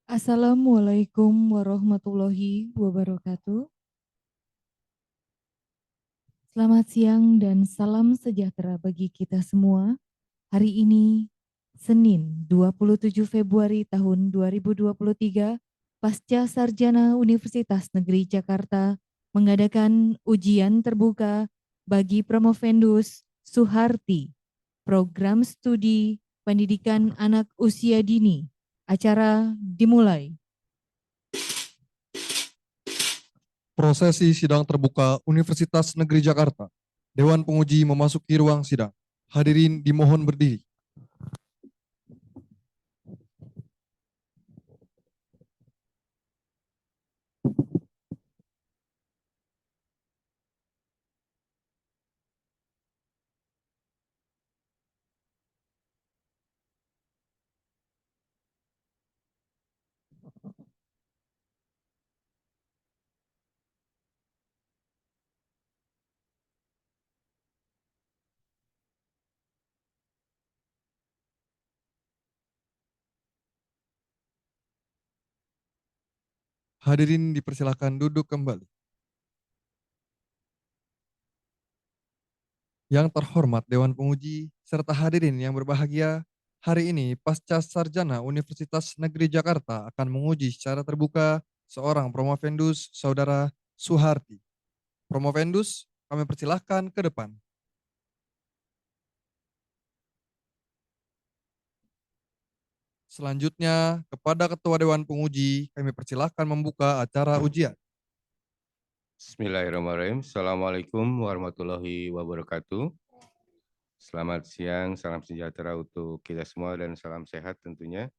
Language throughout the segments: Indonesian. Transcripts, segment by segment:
Assalamualaikum warahmatullahi wabarakatuh. Selamat siang dan salam sejahtera bagi kita semua. Hari ini, Senin 27 Februari tahun 2023, Pasca Sarjana Universitas Negeri Jakarta mengadakan ujian terbuka bagi Promovendus Suharti, Program Studi Pendidikan Anak Usia Dini. Acara dimulai. Prosesi sidang terbuka Universitas Negeri Jakarta. Dewan penguji memasuki ruang sidang. Hadirin dimohon berdiri. Hadirin dipersilakan duduk kembali. Yang terhormat Dewan Penguji serta hadirin yang berbahagia, hari ini Pasca Sarjana Universitas Negeri Jakarta akan menguji secara terbuka seorang Promovendus Saudara Suharti. Promovendus, kami persilahkan ke depan. Selanjutnya, kepada Ketua Dewan Penguji, kami persilahkan membuka acara ujian. Bismillahirrahmanirrahim. Assalamualaikum warahmatullahi wabarakatuh. Selamat siang, salam sejahtera untuk kita semua dan salam sehat tentunya.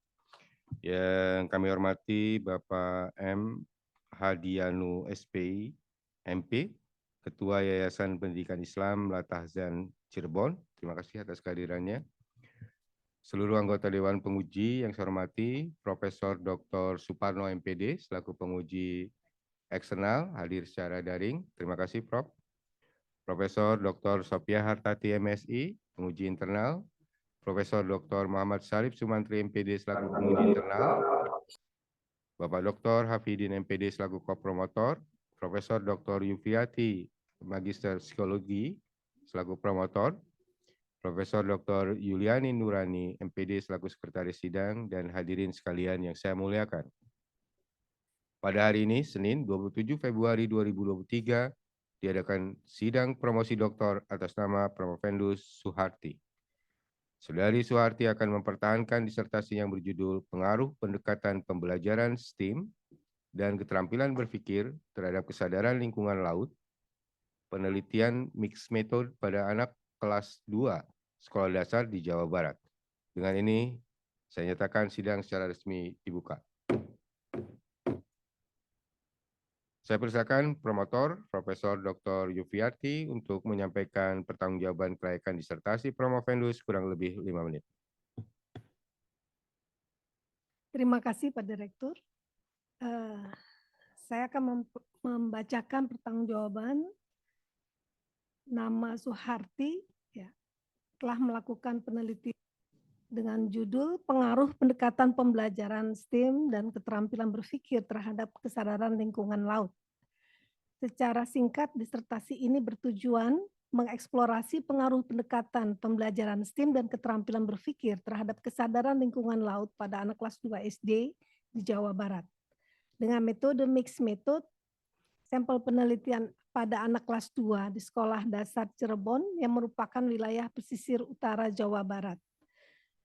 Yang kami hormati Bapak M. Hadianu SPI, MP, Ketua Yayasan Pendidikan Islam Latahzan Cirebon. Terima kasih atas kehadirannya. Seluruh anggota Dewan Penguji yang saya hormati, Profesor Dr. Suparno MPD selaku penguji eksternal hadir secara daring. Terima kasih Prof. Profesor Dr. Sophia Hartati MSI, penguji internal. Profesor Dr. Muhammad Salib Sumantri MPD selaku penguji internal. Bapak Dr. Hafidin MPD selaku kopromotor. Profesor Dr. Yufriati, Magister Psikologi selaku promotor. Profesor Dr. Yuliani Nurani, MPD selaku Sekretaris Sidang, dan hadirin sekalian yang saya muliakan. Pada hari ini, Senin 27 Februari 2023, diadakan sidang promosi doktor atas nama Promovendus Suharti. Saudari Suharti akan mempertahankan disertasi yang berjudul Pengaruh Pendekatan Pembelajaran STEAM dan Keterampilan Berpikir terhadap Kesadaran Lingkungan Laut, penelitian mixed method pada anak kelas 2 sekolah dasar di Jawa Barat. Dengan ini, saya nyatakan sidang secara resmi dibuka. Saya persilakan promotor Profesor Dr. Yufriati untuk menyampaikan pertanggungjawaban kelayakan disertasi Promovendus kurang lebih 5 menit. Terima kasih Pak Direktur. Saya akan membacakan pertanggungjawaban. Nama Suharti ya, telah melakukan penelitian dengan judul Pengaruh Pendekatan Pembelajaran STEAM dan Keterampilan Berpikir terhadap Kesadaran Lingkungan Laut. Secara singkat, disertasi ini bertujuan mengeksplorasi pengaruh pendekatan pembelajaran STEAM dan keterampilan berpikir terhadap kesadaran lingkungan laut pada anak kelas 2 SD di Jawa Barat. Dengan metode mixed method, sampel penelitian pada anak kelas 2 di Sekolah Dasar Cirebon yang merupakan wilayah pesisir utara Jawa Barat.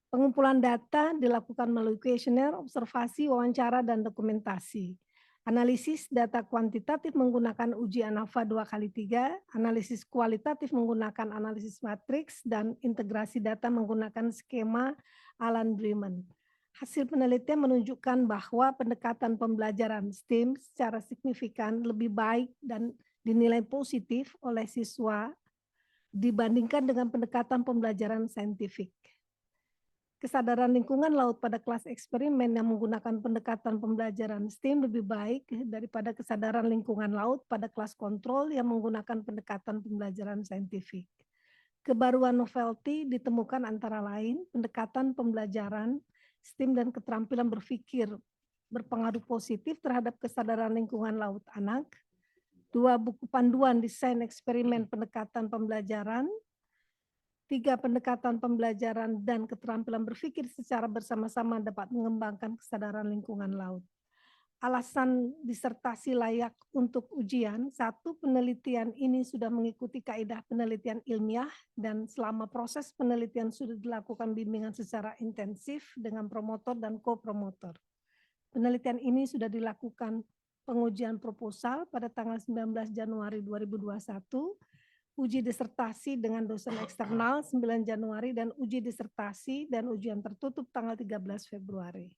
Pengumpulan data dilakukan melalui kuesioner, observasi, wawancara, dan dokumentasi. Analisis data kuantitatif menggunakan uji ANAFA 2x3, analisis kualitatif menggunakan analisis matriks, dan integrasi data menggunakan skema Alan Bremen. Hasil penelitian menunjukkan bahwa pendekatan pembelajaran STEAM secara signifikan lebih baik dan dinilai positif oleh siswa dibandingkan dengan pendekatan pembelajaran saintifik. Kesadaran lingkungan laut pada kelas eksperimen yang menggunakan pendekatan pembelajaran STEAM lebih baik daripada kesadaran lingkungan laut pada kelas kontrol yang menggunakan pendekatan pembelajaran saintifik. Kebaruan novelty ditemukan antara lain pendekatan pembelajaran STEAM dan keterampilan berpikir berpengaruh positif terhadap kesadaran lingkungan laut anak. 2 buku panduan desain eksperimen pendekatan pembelajaran. 3 pendekatan pembelajaran dan keterampilan berpikir secara bersama-sama dapat mengembangkan kesadaran lingkungan laut. Alasan disertasi layak untuk ujian, 1, penelitian ini sudah mengikuti kaidah penelitian ilmiah dan selama proses penelitian sudah dilakukan bimbingan secara intensif dengan promotor dan kopromotor. Penelitian ini sudah dilakukan pengujian proposal pada tanggal 19 Januari 2021, uji disertasi dengan dosen eksternal 9 Januari dan uji disertasi dan ujian tertutup tanggal 13 Februari.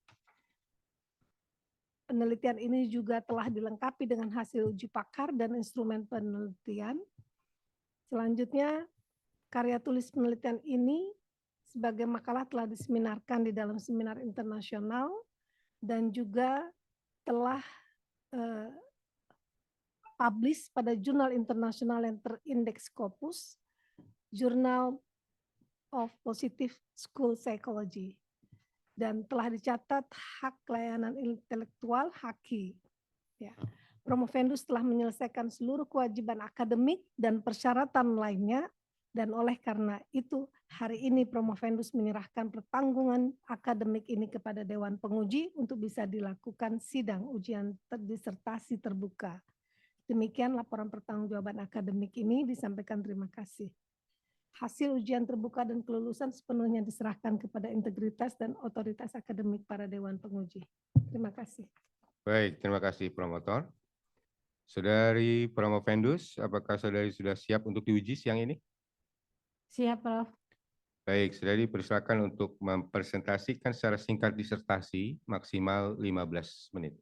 Penelitian ini juga telah dilengkapi dengan hasil uji pakar dan instrumen penelitian. Selanjutnya, karya tulis penelitian ini sebagai makalah telah diseminarkan di dalam seminar internasional dan juga telah publish pada jurnal internasional yang terindeks Scopus, Journal of Positive School Psychology, dan telah dicatat hak layanan intelektual HAKI. Ya. Promovendus telah menyelesaikan seluruh kewajiban akademik dan persyaratan lainnya, dan oleh karena itu hari ini Promovendus menyerahkan pertanggungan akademik ini kepada Dewan Penguji untuk bisa dilakukan sidang ujian disertasi terbuka. Demikian laporan pertanggungjawaban akademik ini, disampaikan terima kasih. Hasil ujian terbuka dan kelulusan sepenuhnya diserahkan kepada integritas dan otoritas akademik para Dewan Penguji. Terima kasih. Baik, terima kasih promotor. Saudari Promovendus, apakah saudari sudah siap untuk diuji siang ini? Siap, Prof. Baik, saudari persilakan untuk mempresentasikan secara singkat disertasi maksimal 15 menit.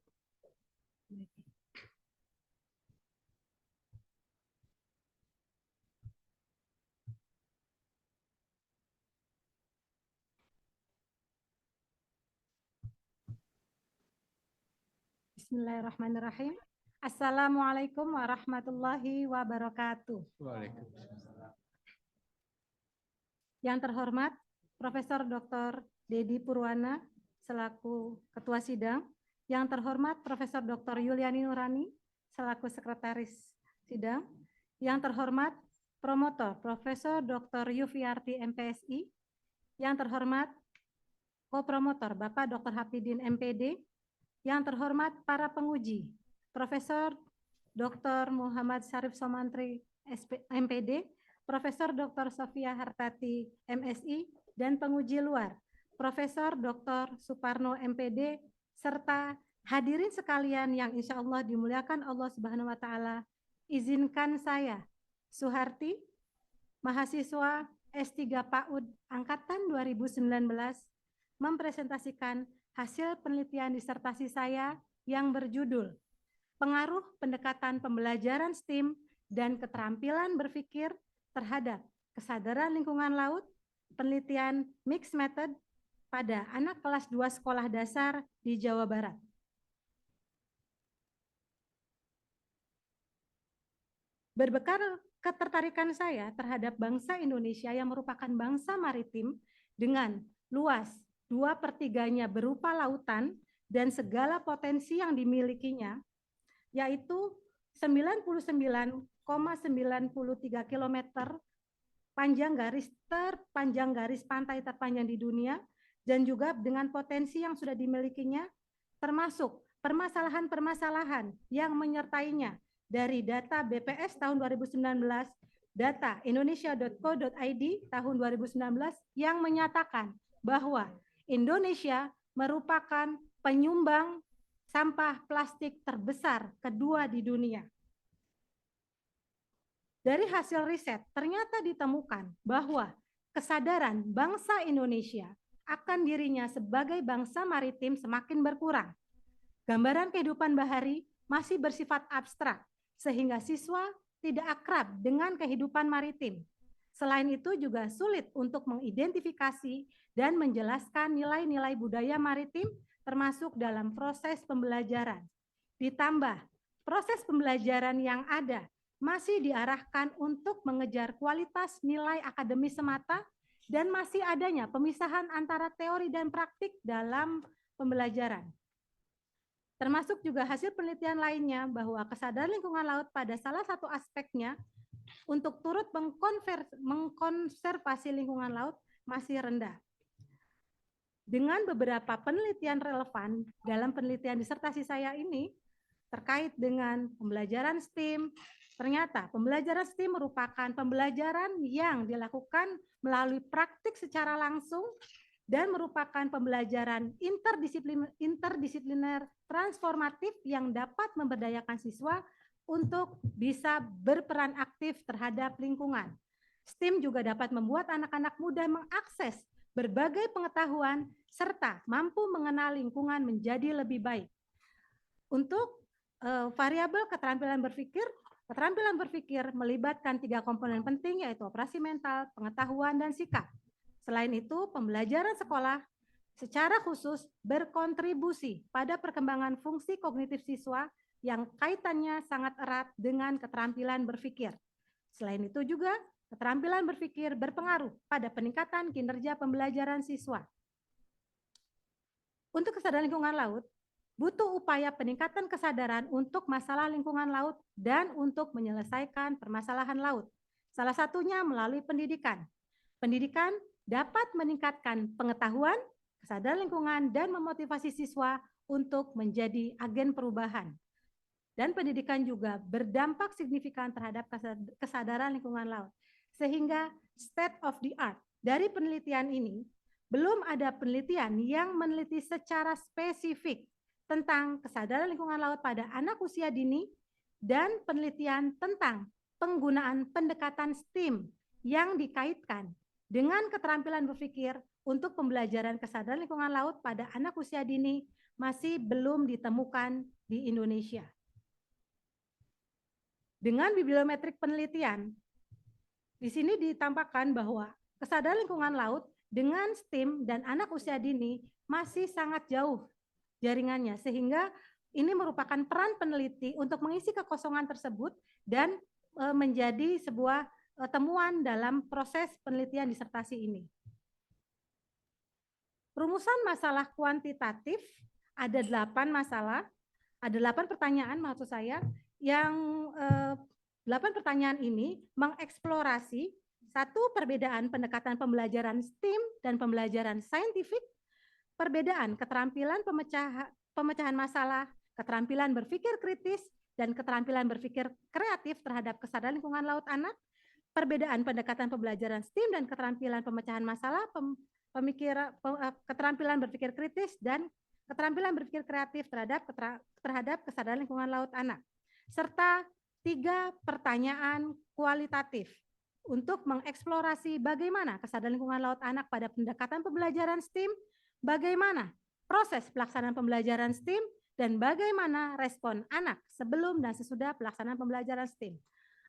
Bismillahirrahmanirrahim. Assalamualaikum warahmatullahi wabarakatuh. Waalaikumsalam. Yang terhormat Profesor Dr. Dedi Purwana selaku Ketua Sidang, yang terhormat Profesor Dr. Yuliani Nurani selaku Sekretaris Sidang, yang terhormat Promotor Profesor Dr. Yufiyarti MPSI, yang terhormat Kopromotor Bapak Dr. Hafidin MPD, yang terhormat para penguji, Profesor Dr. Muhammad Syarif Somantri MPD, Profesor Dr. Sofia Hartati MSI, dan penguji luar, Profesor Dr. Suparno MPD, serta hadirin sekalian yang insya Allah dimuliakan Allah Subhanahu wa Ta'ala. Izinkan saya, Suharti, mahasiswa S3 PAUD Angkatan 2019, mempresentasikan hasil penelitian disertasi saya yang berjudul Pengaruh Pendekatan Pembelajaran STEAM dan Keterampilan Berpikir terhadap Kesadaran Lingkungan Laut, penelitian Mixed Method pada anak kelas 2 sekolah dasar di Jawa Barat. Berbekal ketertarikan saya terhadap bangsa Indonesia yang merupakan bangsa maritim dengan luas 2/3-nya berupa lautan dan segala potensi yang dimilikinya, yaitu 99,93 km terpanjang garis pantai terpanjang di dunia, dan juga dengan potensi yang sudah dimilikinya, termasuk permasalahan-permasalahan yang menyertainya dari data BPS tahun 2019, data indonesia.co.id tahun 2019 yang menyatakan bahwa Indonesia merupakan penyumbang sampah plastik terbesar kedua di dunia. Dari hasil riset, ternyata ditemukan bahwa kesadaran bangsa Indonesia akan dirinya sebagai bangsa maritim semakin berkurang. Gambaran kehidupan bahari masih bersifat abstrak, sehingga siswa tidak akrab dengan kehidupan maritim. Selain itu juga sulit untuk mengidentifikasi dan menjelaskan nilai-nilai budaya maritim termasuk dalam proses pembelajaran. Ditambah, proses pembelajaran yang ada masih diarahkan untuk mengejar kualitas nilai akademis semata dan masih adanya pemisahan antara teori dan praktik dalam pembelajaran. termasuk juga hasil penelitian lainnya bahwa kesadaran lingkungan laut pada salah satu aspeknya untuk turut mengkonservasi lingkungan laut masih rendah. Dengan beberapa penelitian relevan dalam penelitian disertasi saya ini terkait dengan pembelajaran STEAM, ternyata pembelajaran STEAM merupakan pembelajaran yang dilakukan melalui praktik secara langsung dan merupakan pembelajaran interdisipliner transformatif yang dapat memberdayakan siswa untuk bisa berperan aktif terhadap lingkungan. STEAM juga dapat membuat anak-anak muda mengakses berbagai pengetahuan serta mampu mengenal lingkungan menjadi lebih baik. Untuk variabel keterampilan berpikir melibatkan 3 komponen penting, yaitu operasi mental, pengetahuan, dan sikap. Selain itu, pembelajaran sekolah secara khusus berkontribusi pada perkembangan fungsi kognitif siswa yang kaitannya sangat erat dengan keterampilan berpikir. Selain itu juga, keterampilan berpikir berpengaruh pada peningkatan kinerja pembelajaran siswa. Untuk kesadaran lingkungan laut, butuh upaya peningkatan kesadaran untuk masalah lingkungan laut dan untuk menyelesaikan permasalahan laut. Salah satunya melalui pendidikan. Pendidikan dapat meningkatkan pengetahuan, kesadaran lingkungan, dan memotivasi siswa untuk menjadi agen perubahan. Dan pendidikan juga berdampak signifikan terhadap kesadaran lingkungan laut. Sehingga state of the art dari penelitian ini, belum ada penelitian yang meneliti secara spesifik tentang kesadaran lingkungan laut pada anak usia dini dan penelitian tentang penggunaan pendekatan STEAM yang dikaitkan dengan keterampilan berpikir untuk pembelajaran kesadaran lingkungan laut pada anak usia dini masih belum ditemukan di Indonesia. Dengan bibliometrik penelitian, di sini ditampakkan bahwa kesadaran lingkungan laut dengan STEAM dan anak usia dini masih sangat jauh jaringannya, sehingga ini merupakan peran peneliti untuk mengisi kekosongan tersebut dan menjadi sebuah temuan dalam proses penelitian disertasi ini. Rumusan masalah kuantitatif ada 8 masalah, ada 8 pertanyaan maksud saya, yang 8 pertanyaan ini mengeksplorasi satu perbedaan pendekatan pembelajaran STEAM dan pembelajaran saintifik, perbedaan keterampilan pemecahan masalah, keterampilan berpikir kritis, dan keterampilan berpikir kreatif terhadap kesadaran lingkungan laut anak, perbedaan pendekatan pembelajaran STEAM dan keterampilan pemecahan masalah, keterampilan berpikir kritis, dan keterampilan berpikir kreatif terhadap kesadaran lingkungan laut anak, serta 3 pertanyaan kualitatif untuk mengeksplorasi bagaimana kesadaran lingkungan laut anak pada pendekatan pembelajaran STEAM, bagaimana proses pelaksanaan pembelajaran STEAM, dan bagaimana respon anak sebelum dan sesudah pelaksanaan pembelajaran STEAM.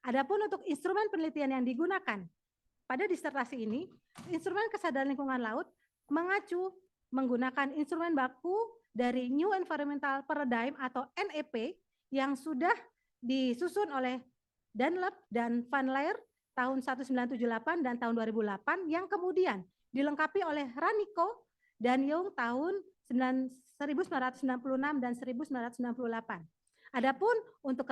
Adapun untuk instrumen penelitian yang digunakan pada disertasi ini, instrumen kesadaran lingkungan laut mengacu menggunakan instrumen baku dari New Environmental Paradigm atau NEP yang sudah disusun oleh Dunlop dan Van Laer tahun 1978 dan tahun 2008 yang kemudian dilengkapi oleh Raniko dan Young tahun 1996 dan 1998. Adapun untuk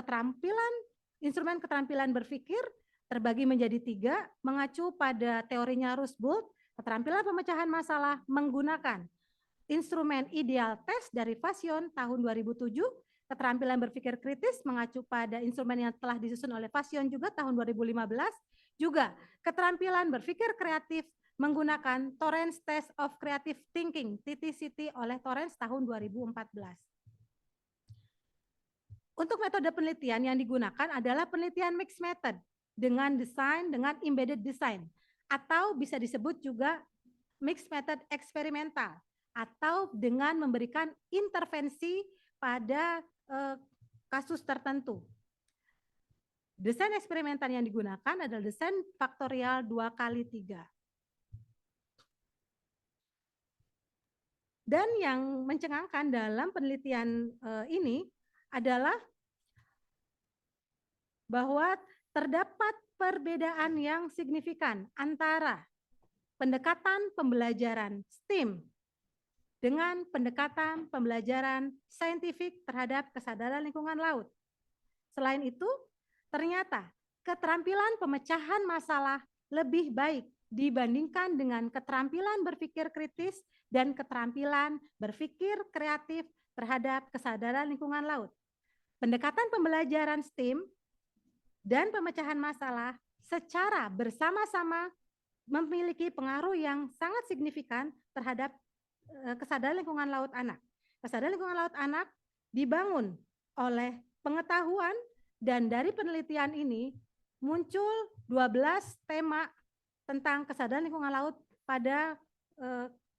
instrumen keterampilan berpikir terbagi menjadi 3, mengacu pada teorinya Rusbult, keterampilan pemecahan masalah menggunakan instrumen ideal test dari Fashion tahun 2007, keterampilan berpikir kritis mengacu pada instrumen yang telah disusun oleh Fashion juga tahun 2015, juga keterampilan berpikir kreatif menggunakan Torrance Test of Creative Thinking, TTCT oleh Torrance tahun 2014. Untuk metode penelitian yang digunakan adalah penelitian mixed method dengan desain dengan embedded design, atau bisa disebut juga mixed method eksperimental, atau dengan memberikan intervensi pada kasus tertentu. Desain eksperimental yang digunakan adalah desain faktorial 2x3. Dan yang mencengangkan dalam penelitian ini adalah bahwa terdapat perbedaan yang signifikan antara pendekatan pembelajaran STEAM dengan pendekatan pembelajaran saintifik terhadap kesadaran lingkungan laut. Selain itu, ternyata keterampilan pemecahan masalah lebih baik dibandingkan dengan keterampilan berpikir kritis dan keterampilan berpikir kreatif terhadap kesadaran lingkungan laut. Pendekatan pembelajaran STEAM dan pemecahan masalah secara bersama-sama memiliki pengaruh yang sangat signifikan terhadap kesadaran lingkungan laut anak. Kesadaran lingkungan laut anak dibangun oleh pengetahuan, dan dari penelitian ini muncul 12 tema tentang kesadaran lingkungan laut pada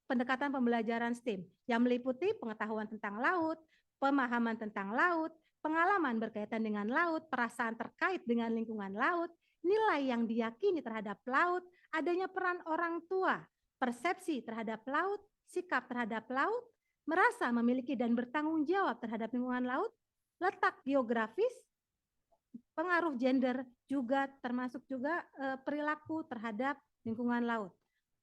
pendekatan pembelajaran STEAM yang meliputi pengetahuan tentang laut, pemahaman tentang laut, pengalaman berkaitan dengan laut, perasaan terkait dengan lingkungan laut, nilai yang diyakini terhadap laut, adanya peran orang tua, persepsi terhadap laut, sikap terhadap laut, merasa memiliki dan bertanggung jawab terhadap lingkungan laut, letak geografis, pengaruh gender, juga termasuk juga perilaku terhadap lingkungan laut.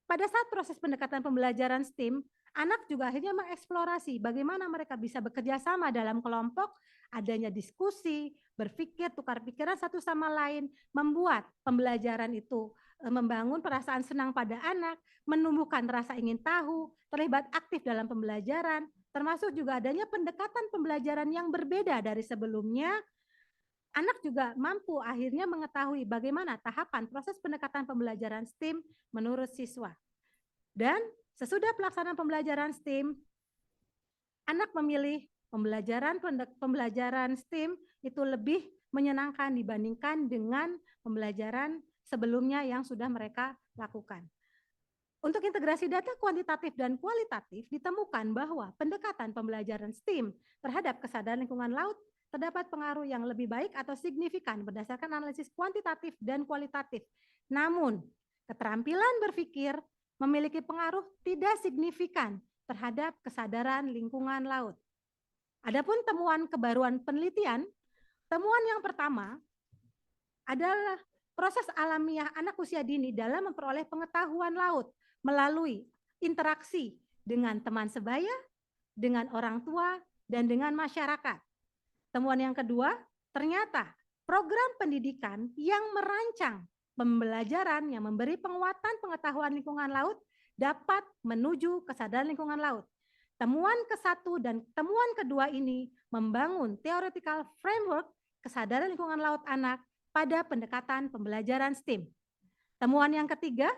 Pada saat proses pendekatan pembelajaran STEAM, anak juga akhirnya mengeksplorasi bagaimana mereka bisa bekerja sama dalam kelompok, adanya diskusi, berpikir, tukar pikiran satu sama lain, membuat pembelajaran itu membangun perasaan senang pada anak, menumbuhkan rasa ingin tahu, terlibat aktif dalam pembelajaran, termasuk juga adanya pendekatan pembelajaran yang berbeda dari sebelumnya. Anak juga mampu akhirnya mengetahui bagaimana tahapan proses pendekatan pembelajaran STEAM menurut siswa. Dan sesudah pelaksanaan pembelajaran STEAM, anak memilih pembelajaran STEAM itu lebih menyenangkan dibandingkan dengan pembelajaran sebelumnya yang sudah mereka lakukan. Untuk integrasi data kuantitatif dan kualitatif, ditemukan bahwa pendekatan pembelajaran STEAM terhadap kesadaran lingkungan laut terdapat pengaruh yang lebih baik atau signifikan berdasarkan analisis kuantitatif dan kualitatif. Namun, keterampilan berpikir memiliki pengaruh tidak signifikan terhadap kesadaran lingkungan laut. Adapun temuan kebaruan penelitian, temuan yang pertama adalah proses alamiah anak usia dini dalam memperoleh pengetahuan laut melalui interaksi dengan teman sebaya, dengan orang tua, dan dengan masyarakat. Temuan yang kedua, ternyata program pendidikan yang merancang pembelajaran yang memberi penguatan pengetahuan lingkungan laut dapat menuju kesadaran lingkungan laut. Temuan ke-1 dan temuan kedua ini membangun theoretical framework kesadaran lingkungan laut anak pada pendekatan pembelajaran STEAM. Temuan yang ketiga,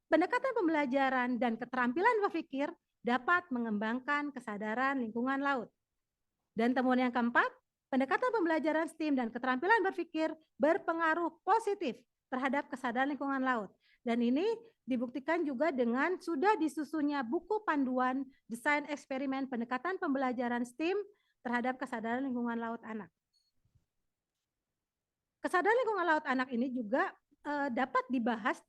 pendekatan pembelajaran dan keterampilan berpikir dapat mengembangkan kesadaran lingkungan laut. Dan temuan yang keempat, pendekatan pembelajaran STEAM dan keterampilan berpikir berpengaruh positif terhadap kesadaran lingkungan laut. Dan ini dibuktikan juga dengan sudah disusunnya buku panduan desain eksperimen pendekatan pembelajaran STEAM terhadap kesadaran lingkungan laut anak. Kesadaran lingkungan laut anak ini juga dapat dibahas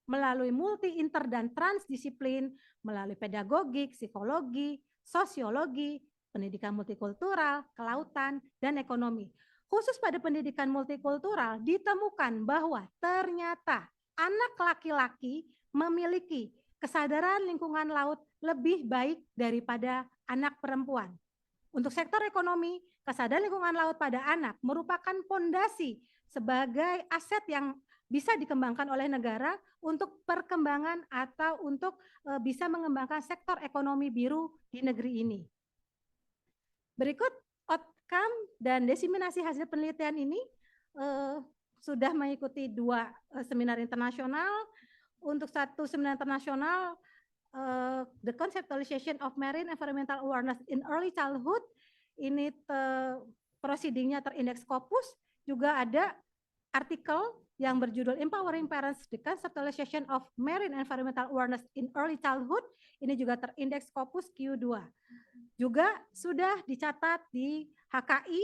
melalui multi, inter, dan transdisiplin, melalui pedagogik, psikologi, sosiologi, pendidikan multikultural, kelautan, dan ekonomi. Khusus pada pendidikan multikultural ditemukan bahwa ternyata anak laki-laki memiliki kesadaran lingkungan laut lebih baik daripada anak perempuan. Untuk sektor ekonomi, kesadaran lingkungan laut pada anak merupakan fondasi sebagai aset yang bisa dikembangkan oleh negara untuk perkembangan atau untuk bisa mengembangkan sektor ekonomi biru di negeri ini. Berikut outcome dan desiminasi hasil penelitian ini sudah mengikuti 2 seminar internasional. Untuk 1 seminar internasional, The Conceptualization of Marine Environmental Awareness in Early Childhood, ini proceedingnya terindeks Scopus. Juga ada artikel yang berjudul Empowering Parents, The Conceptualization of Marine Environmental Awareness in Early Childhood, ini juga terindeks Scopus Q2. Juga sudah dicatat di HKI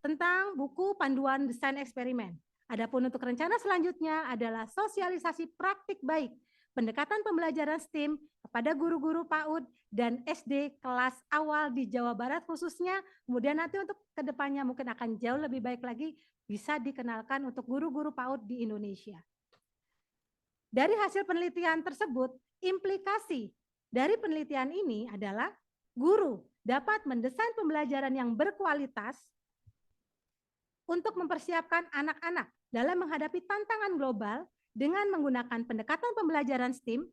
tentang buku panduan desain eksperimen. Adapun untuk rencana selanjutnya adalah sosialisasi praktik baik pendekatan pembelajaran STEAM kepada guru-guru PAUD dan SD kelas awal di Jawa Barat khususnya. Kemudian nanti untuk kedepannya mungkin akan jauh lebih baik lagi bisa dikenalkan untuk guru-guru PAUD di Indonesia. Dari hasil penelitian tersebut, implikasi dari penelitian ini adalah guru dapat mendesain pembelajaran yang berkualitas untuk mempersiapkan anak-anak dalam menghadapi tantangan global dengan menggunakan pendekatan pembelajaran STEAM.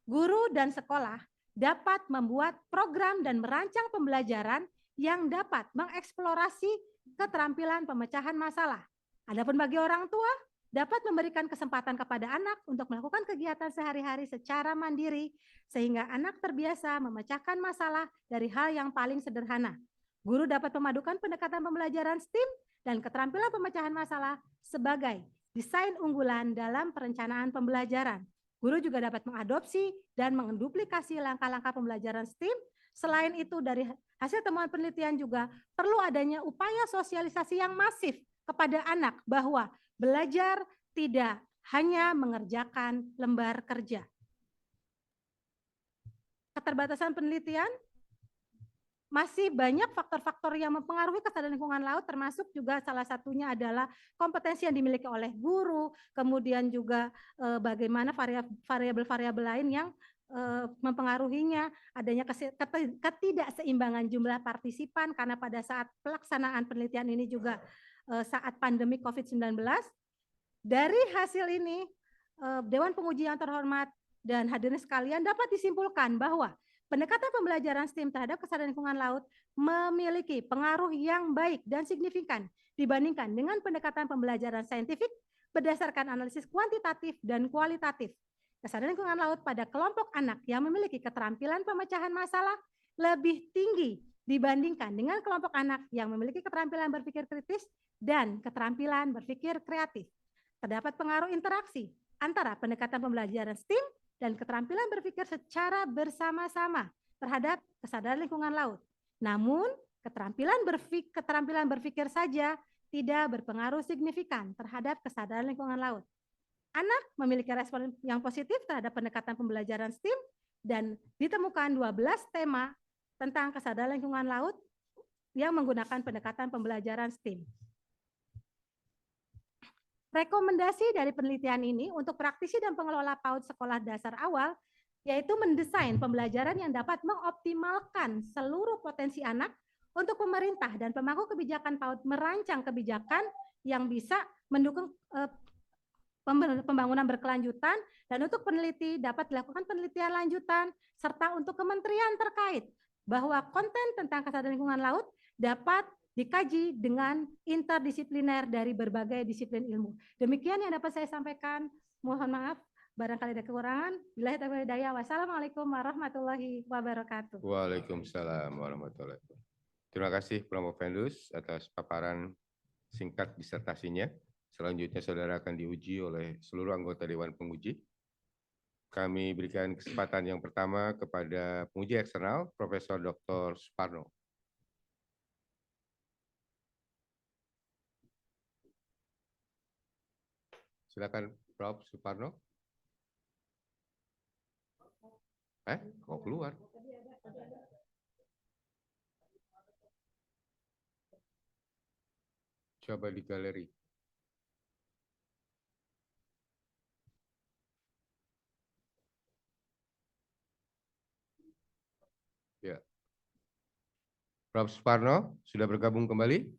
Guru dan sekolah dapat membuat program dan merancang pembelajaran yang dapat mengeksplorasi keterampilan pemecahan masalah. Adapun bagi orang tua, dapat memberikan kesempatan kepada anak untuk melakukan kegiatan sehari-hari secara mandiri, sehingga anak terbiasa memecahkan masalah dari hal yang paling sederhana. Guru dapat memadukan pendekatan pembelajaran STEAM dan keterampilan pemecahan masalah sebagai desain unggulan dalam perencanaan pembelajaran. Guru juga dapat mengadopsi dan menduplikasi langkah-langkah pembelajaran STEAM. Selain itu, dari hasil temuan penelitian juga perlu adanya upaya sosialisasi yang masif kepada anak bahwa belajar tidak hanya mengerjakan lembar kerja. Keterbatasan penelitian, masih banyak faktor-faktor yang mempengaruhi kesadaran lingkungan laut, termasuk juga salah satunya adalah kompetensi yang dimiliki oleh guru, kemudian juga bagaimana variabel-variabel lain yang mempengaruhinya, adanya ketidakseimbangan jumlah partisipan karena pada saat pelaksanaan penelitian ini juga saat pandemi COVID-19. Dari hasil ini, Dewan Penguji yang terhormat dan hadirin sekalian dapat disimpulkan bahwa pendekatan pembelajaran STEAM terhadap kesadaran lingkungan laut memiliki pengaruh yang baik dan signifikan dibandingkan dengan pendekatan pembelajaran saintifik berdasarkan analisis kuantitatif dan kualitatif. Kesadaran lingkungan laut pada kelompok anak yang memiliki keterampilan pemecahan masalah lebih tinggi dibandingkan dengan kelompok anak yang memiliki keterampilan berpikir kritis dan keterampilan berpikir kreatif. Terdapat pengaruh interaksi antara pendekatan pembelajaran STEAM dan keterampilan berpikir secara bersama-sama terhadap kesadaran lingkungan laut. Namun, keterampilan berpikir saja tidak berpengaruh signifikan terhadap kesadaran lingkungan laut. Anak memiliki respon yang positif terhadap pendekatan pembelajaran STEAM dan ditemukan 12 tema tentang kesadaran lingkungan laut yang menggunakan pendekatan pembelajaran STEAM. Rekomendasi dari penelitian ini untuk praktisi dan pengelola PAUD sekolah dasar awal yaitu mendesain pembelajaran yang dapat mengoptimalkan seluruh potensi anak untuk pemerintah dan pemangku kebijakan PAUD merancang kebijakan yang bisa mendukung pembangunan berkelanjutan, dan untuk peneliti dapat dilakukan penelitian lanjutan serta untuk kementerian terkait bahwa konten tentang kesadaran lingkungan laut dapat dikaji dengan interdisipliner dari berbagai disiplin ilmu. Demikian yang dapat saya sampaikan. Mohon maaf barangkali ada kekurangan. Billahi taufiq wal hidayah. Wassalamualaikum warahmatullahi wabarakatuh. Waalaikumsalam warahmatullahi wabarakatuh. Terima kasih Prof. Vendus atas paparan singkat disertasinya. Selanjutnya saudara akan diuji oleh seluruh anggota Dewan Penguji. Kami berikan kesempatan yang pertama kepada penguji eksternal, Profesor Dr. Suparno. Silakan Prof. Suparno. Kok keluar? Coba di galeri. Ya. Prof. Suparno sudah bergabung kembali?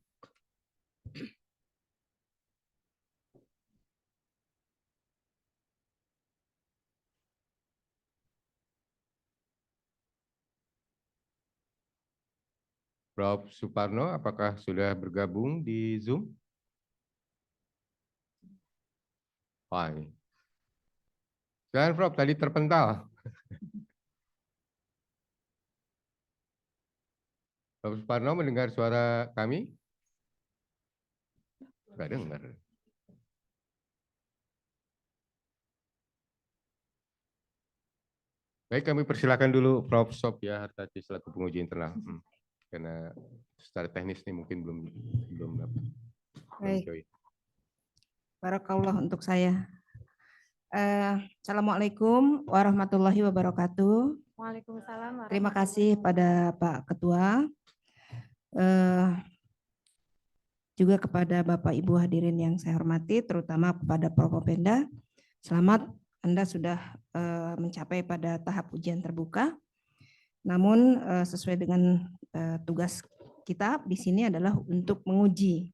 Prof. Suparno, apakah sudah bergabung di Zoom? Fine. Silakan Prof, tadi terpental. Prof. Suparno mendengar suara kami? Enggak dengar. Baik, kami persilakan dulu Prof. Sofia Hartati selaku penguji internal. Karena secara teknis ini mungkin belum dapat. Baik. Barakallah untuk saya. Assalamualaikum warahmatullahi wabarakatuh. Waalaikumsalam. Terima kasih pada Pak Ketua, juga kepada Bapak Ibu hadirin yang saya hormati, terutama kepada Prof. Penda. Selamat Anda sudah mencapai pada tahap ujian terbuka. Namun sesuai dengan tugas kita di sini adalah untuk menguji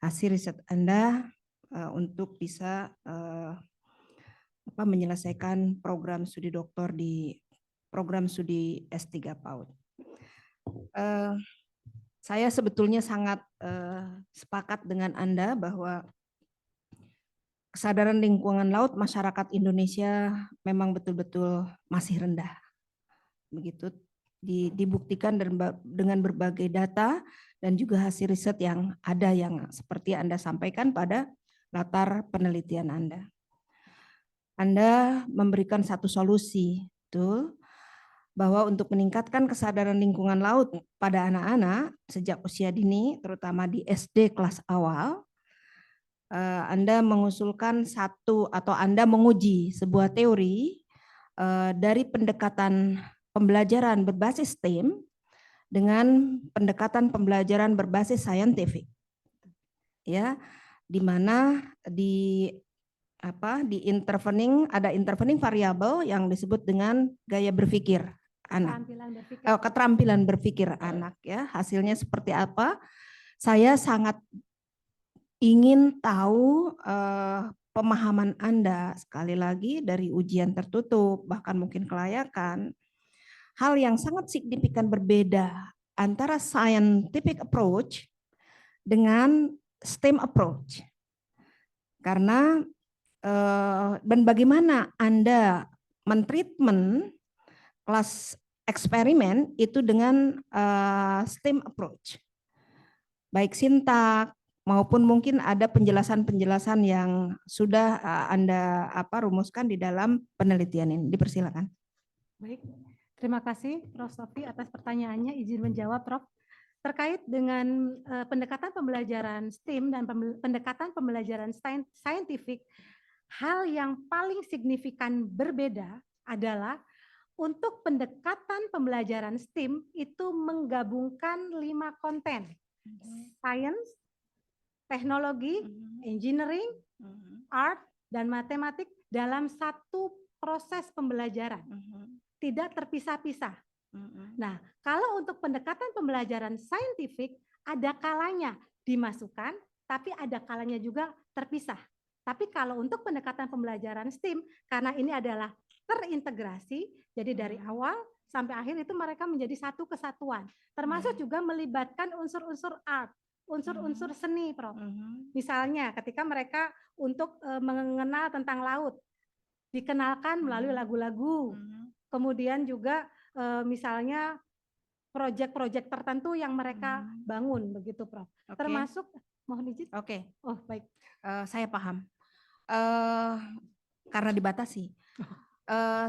hasil riset Anda untuk bisa menyelesaikan program studi doktor di program studi S3 PAUD. Saya sebetulnya sangat sepakat dengan Anda bahwa kesadaran lingkungan laut masyarakat Indonesia memang betul-betul masih rendah. Begitu dibuktikan dengan berbagai data dan juga hasil riset yang ada yang seperti Anda sampaikan pada latar penelitian Anda. Anda memberikan satu solusi, betul, bahwa untuk meningkatkan kesadaran lingkungan laut pada anak-anak sejak usia dini, terutama di SD kelas awal, Anda mengusulkan Anda menguji sebuah teori dari pendekatan pembelajaran berbasis STEM dengan pendekatan pembelajaran berbasis scientific, ya, di mana ada intervening variabel yang disebut dengan gaya berpikir anak, keterampilan berpikir anak, ya. Hasilnya seperti apa? Saya sangat ingin tahu pemahaman Anda, sekali lagi dari ujian tertutup, bahkan mungkin kelayakan, hal yang sangat signifikan berbeda antara scientific approach dengan STEM approach. Karena dan bagaimana Anda mentreatment kelas eksperimen itu dengan STEM approach, baik sintak maupun mungkin ada penjelasan-penjelasan yang sudah Anda rumuskan di dalam penelitian ini. Dipersilakan. Baik, terima kasih Prof. Sofi atas pertanyaannya. Izin menjawab, Prof. Terkait dengan pendekatan pembelajaran STEAM dan pendekatan pembelajaran scientific, hal yang paling signifikan berbeda adalah untuk pendekatan pembelajaran STEAM itu menggabungkan 5 konten: science, teknologi, engineering, art, dan matematik dalam satu proses pembelajaran, tidak terpisah-pisah. Nah, kalau untuk pendekatan pembelajaran saintifik, ada kalanya dimasukkan, tapi ada kalanya juga terpisah. Tapi kalau untuk pendekatan pembelajaran STEAM, karena ini adalah terintegrasi, jadi dari awal sampai akhir itu mereka menjadi satu kesatuan, termasuk juga melibatkan unsur-unsur art, unsur-unsur seni, Prof. Misalnya ketika mereka untuk mengenal tentang laut, dikenalkan melalui lagu-lagu, kemudian juga misalnya proyek-proyek tertentu yang mereka bangun, begitu, Prof. Termasuk, mohon izin. Oke. Oh, baik. Saya paham. Karena dibatasi.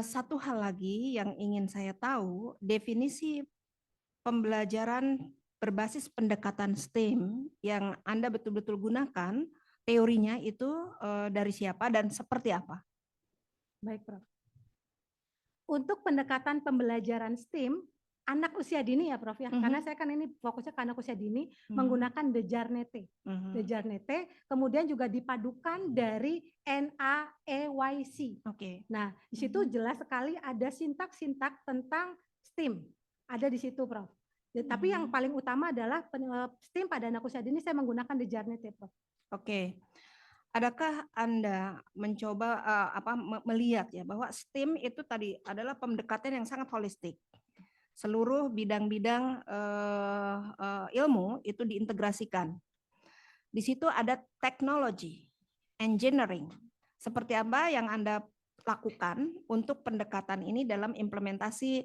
Satu hal lagi yang ingin saya tahu, definisi pembelajaran berbasis pendekatan STEM yang Anda betul-betul gunakan, teorinya itu dari siapa dan seperti apa? Baik, Prof. Untuk pendekatan pembelajaran STEAM, anak usia dini ya, Prof, ya. Karena saya kan ini fokusnya ke anak usia dini, menggunakan De Jarnette. De Jarnette, kemudian juga dipadukan dari NAEYC. Nah, di situ jelas sekali ada sintak-sintak tentang STEAM. Ada di situ, Prof. Tapi yang paling utama adalah STEAM pada anak usia dini saya menggunakan De Jarnette, Prof. Adakah Anda mencoba melihat ya bahwa STEAM itu tadi adalah pendekatan yang sangat holistik. Seluruh bidang-bidang ilmu itu diintegrasikan. Di situ ada teknologi, engineering. Seperti apa yang Anda lakukan untuk pendekatan ini dalam implementasi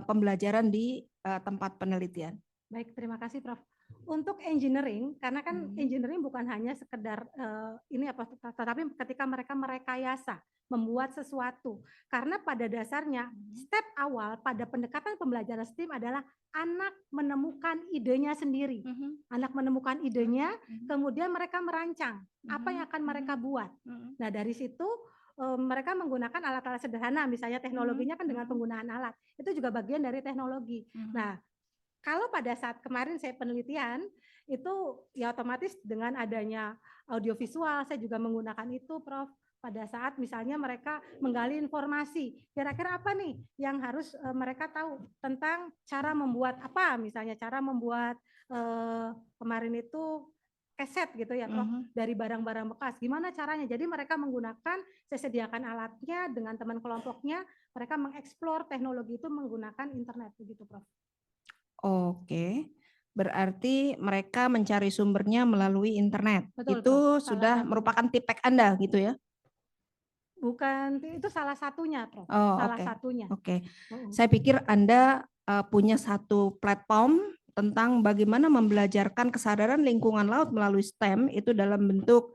pembelajaran di tempat penelitian? Baik, terima kasih, Prof. Untuk engineering, karena kan engineering bukan hanya sekedar tetapi ketika mereka merekayasa, membuat sesuatu. Karena pada dasarnya step awal pada pendekatan pembelajaran STEAM adalah anak menemukan idenya sendiri. Anak menemukan idenya, kemudian mereka merancang apa yang akan mereka buat. Nah, dari situ mereka menggunakan alat-alat sederhana, misalnya teknologinya kan dengan penggunaan alat. Itu juga bagian dari teknologi. Nah, kalau pada saat kemarin saya penelitian, itu ya otomatis dengan adanya audiovisual, saya juga menggunakan itu, Prof. pada saat misalnya mereka menggali informasi, kira-kira apa nih yang harus mereka tahu tentang cara membuat apa, misalnya cara membuat kemarin itu keset gitu ya Prof, dari barang-barang bekas, gimana caranya. Jadi mereka menggunakan, saya sediakan alatnya dengan teman kelompoknya, mereka mengeksplor teknologi itu menggunakan internet begitu Prof. Oke. Berarti mereka mencari sumbernya melalui internet. Betul, Itu Prof. sudah merupakan tipek Anda gitu ya? Bukan, itu salah satunya, Prof. Oh, salah oke. satunya. Oke. Saya pikir Anda punya satu platform tentang bagaimana membelajarkan kesadaran lingkungan laut melalui STEM itu dalam bentuk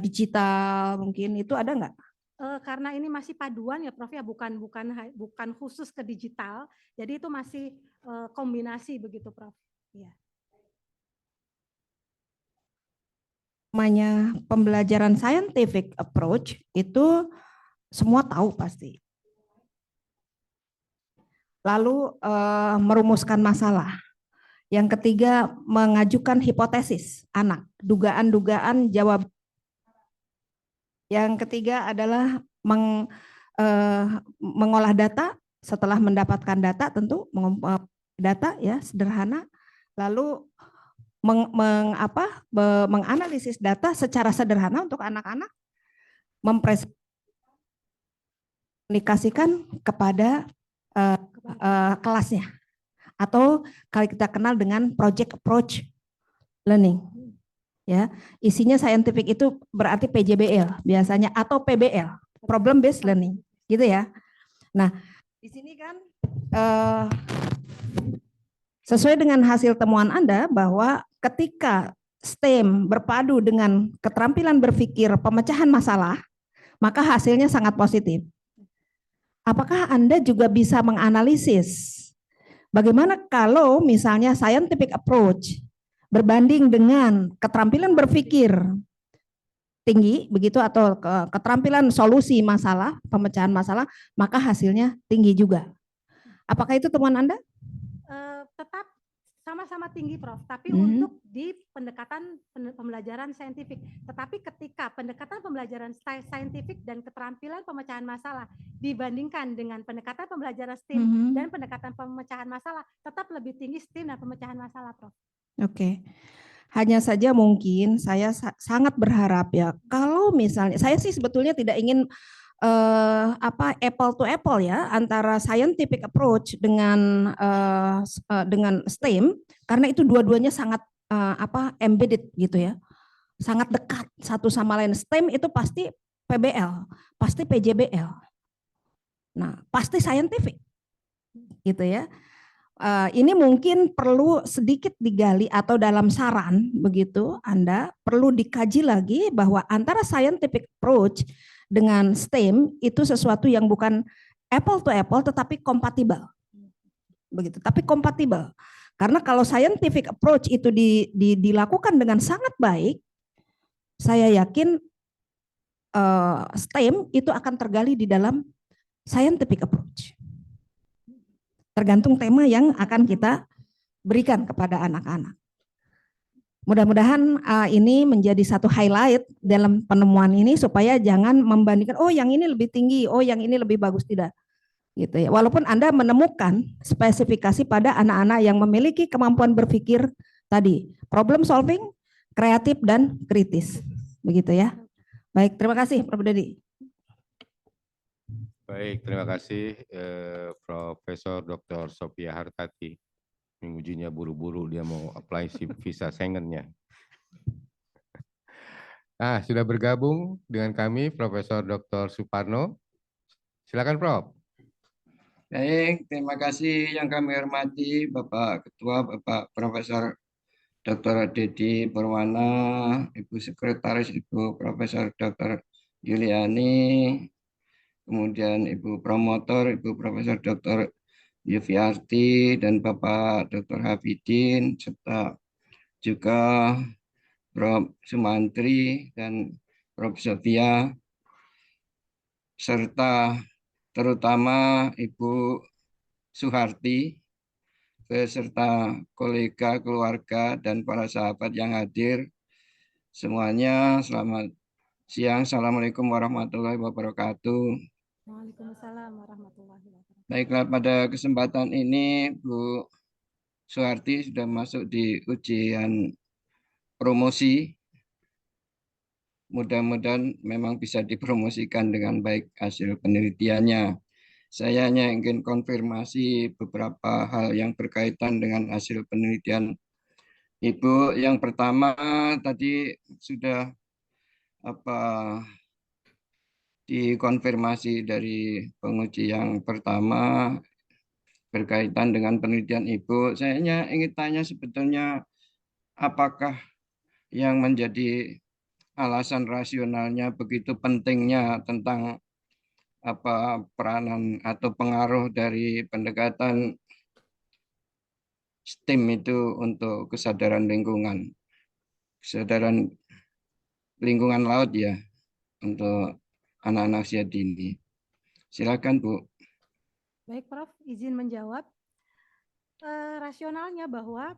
digital, mungkin itu ada nggak? Karena ini masih paduan ya, Prof ya, bukan khusus ke digital. Jadi itu masih kombinasi begitu, Prof. Ya. Namanya pembelajaran scientific approach itu semua tahu pasti. Lalu merumuskan masalah. Yang ketiga mengajukan hipotesis anak, dugaan-dugaan jawab. Yang ketiga adalah mengolah data. Setelah mendapatkan data tentu data ya sederhana. Lalu menganalisis data secara sederhana untuk anak-anak, mempresentasikan kepada kelasnya, atau kalau kita kenal dengan project approach learning. Ya, isinya scientific itu berarti PJBL biasanya, atau PBL, problem based learning, gitu ya. Nah, di sini kan sesuai dengan hasil temuan Anda bahwa ketika STEM berpadu dengan keterampilan berpikir pemecahan masalah, maka hasilnya sangat positif. Apakah Anda juga bisa menganalisis bagaimana kalau misalnya scientific approach berbanding dengan keterampilan berpikir tinggi begitu, atau keterampilan solusi masalah, pemecahan masalah, maka hasilnya tinggi juga. Apakah itu temuan Anda? Tetap sama-sama tinggi, Prof. Tapi untuk di pendekatan pembelajaran saintifik. Tetapi ketika pendekatan pembelajaran saintifik dan keterampilan pemecahan masalah dibandingkan dengan pendekatan pembelajaran STEM dan pendekatan pemecahan masalah, tetap lebih tinggi STEM dan pemecahan masalah, Prof. Oke. Hanya saja mungkin saya sangat berharap ya, kalau misalnya saya sih sebetulnya tidak ingin apple to apple ya antara scientific approach dengan STEM, karena itu dua-duanya sangat embedded gitu ya, sangat dekat satu sama lain. STEM itu pasti PBL, pasti PJBL, nah pasti scientific gitu ya. Ini mungkin perlu sedikit digali, atau dalam saran begitu Anda perlu dikaji lagi bahwa antara scientific approach dengan STEM itu sesuatu yang bukan apple to apple tetapi kompatibel. Begitu, tapi kompatibel. Karena kalau scientific approach itu dilakukan dengan sangat baik, saya yakin STEM itu akan tergali di dalam scientific approach. Tergantung tema yang akan kita berikan kepada anak-anak. Mudah-mudahan ini menjadi satu highlight dalam penemuan ini, supaya jangan membandingkan, oh yang ini lebih tinggi, oh yang ini lebih bagus, tidak. Gitu ya. Walaupun Anda menemukan spesifikasi pada anak-anak yang memiliki kemampuan berpikir tadi, problem solving, kreatif dan kritis. Begitu ya. Baik, terima kasih Prof. Dedi. Baik, terima kasih Profesor Dr. Sophia Hartati. Mengujinya buru-buru, dia mau apply visa Schengen-nya. Nah, sudah bergabung dengan kami Profesor Dr. Suparno. Silakan Prof. Baik, terima kasih yang kami hormati Bapak Ketua, Bapak Profesor Dr. Dedi Purwana, Ibu Sekretaris, Ibu Profesor Dr. Yuliani, kemudian Ibu Promotor, Ibu Profesor Dr. Yuviarti, dan Bapak Dr. Hafidin, serta juga Prof. Sumantri dan Prof. Sofia, serta terutama Ibu Suharti, beserta kolega, keluarga, dan para sahabat yang hadir. Semuanya selamat siang. Assalamualaikum warahmatullahi wabarakatuh. Waalaikumsalam warahmatullahi wabarakatuh. Baiklah, pada kesempatan ini Bu Suharti sudah masuk di ujian promosi. Mudah-mudahan memang bisa dipromosikan dengan baik hasil penelitiannya. Saya hanya ingin konfirmasi beberapa hal yang berkaitan dengan hasil penelitian Ibu. Yang pertama tadi sudah dikonfirmasi dari penguji yang pertama berkaitan dengan penelitian Ibu. Saya hanya ingin tanya sebetulnya apakah yang menjadi alasan rasionalnya begitu pentingnya tentang peranan atau pengaruh dari pendekatan STEAM itu untuk kesadaran lingkungan laut ya, untuk anak-anak usia dini. Silakan Bu. Baik, Prof, izin menjawab. Rasionalnya bahwa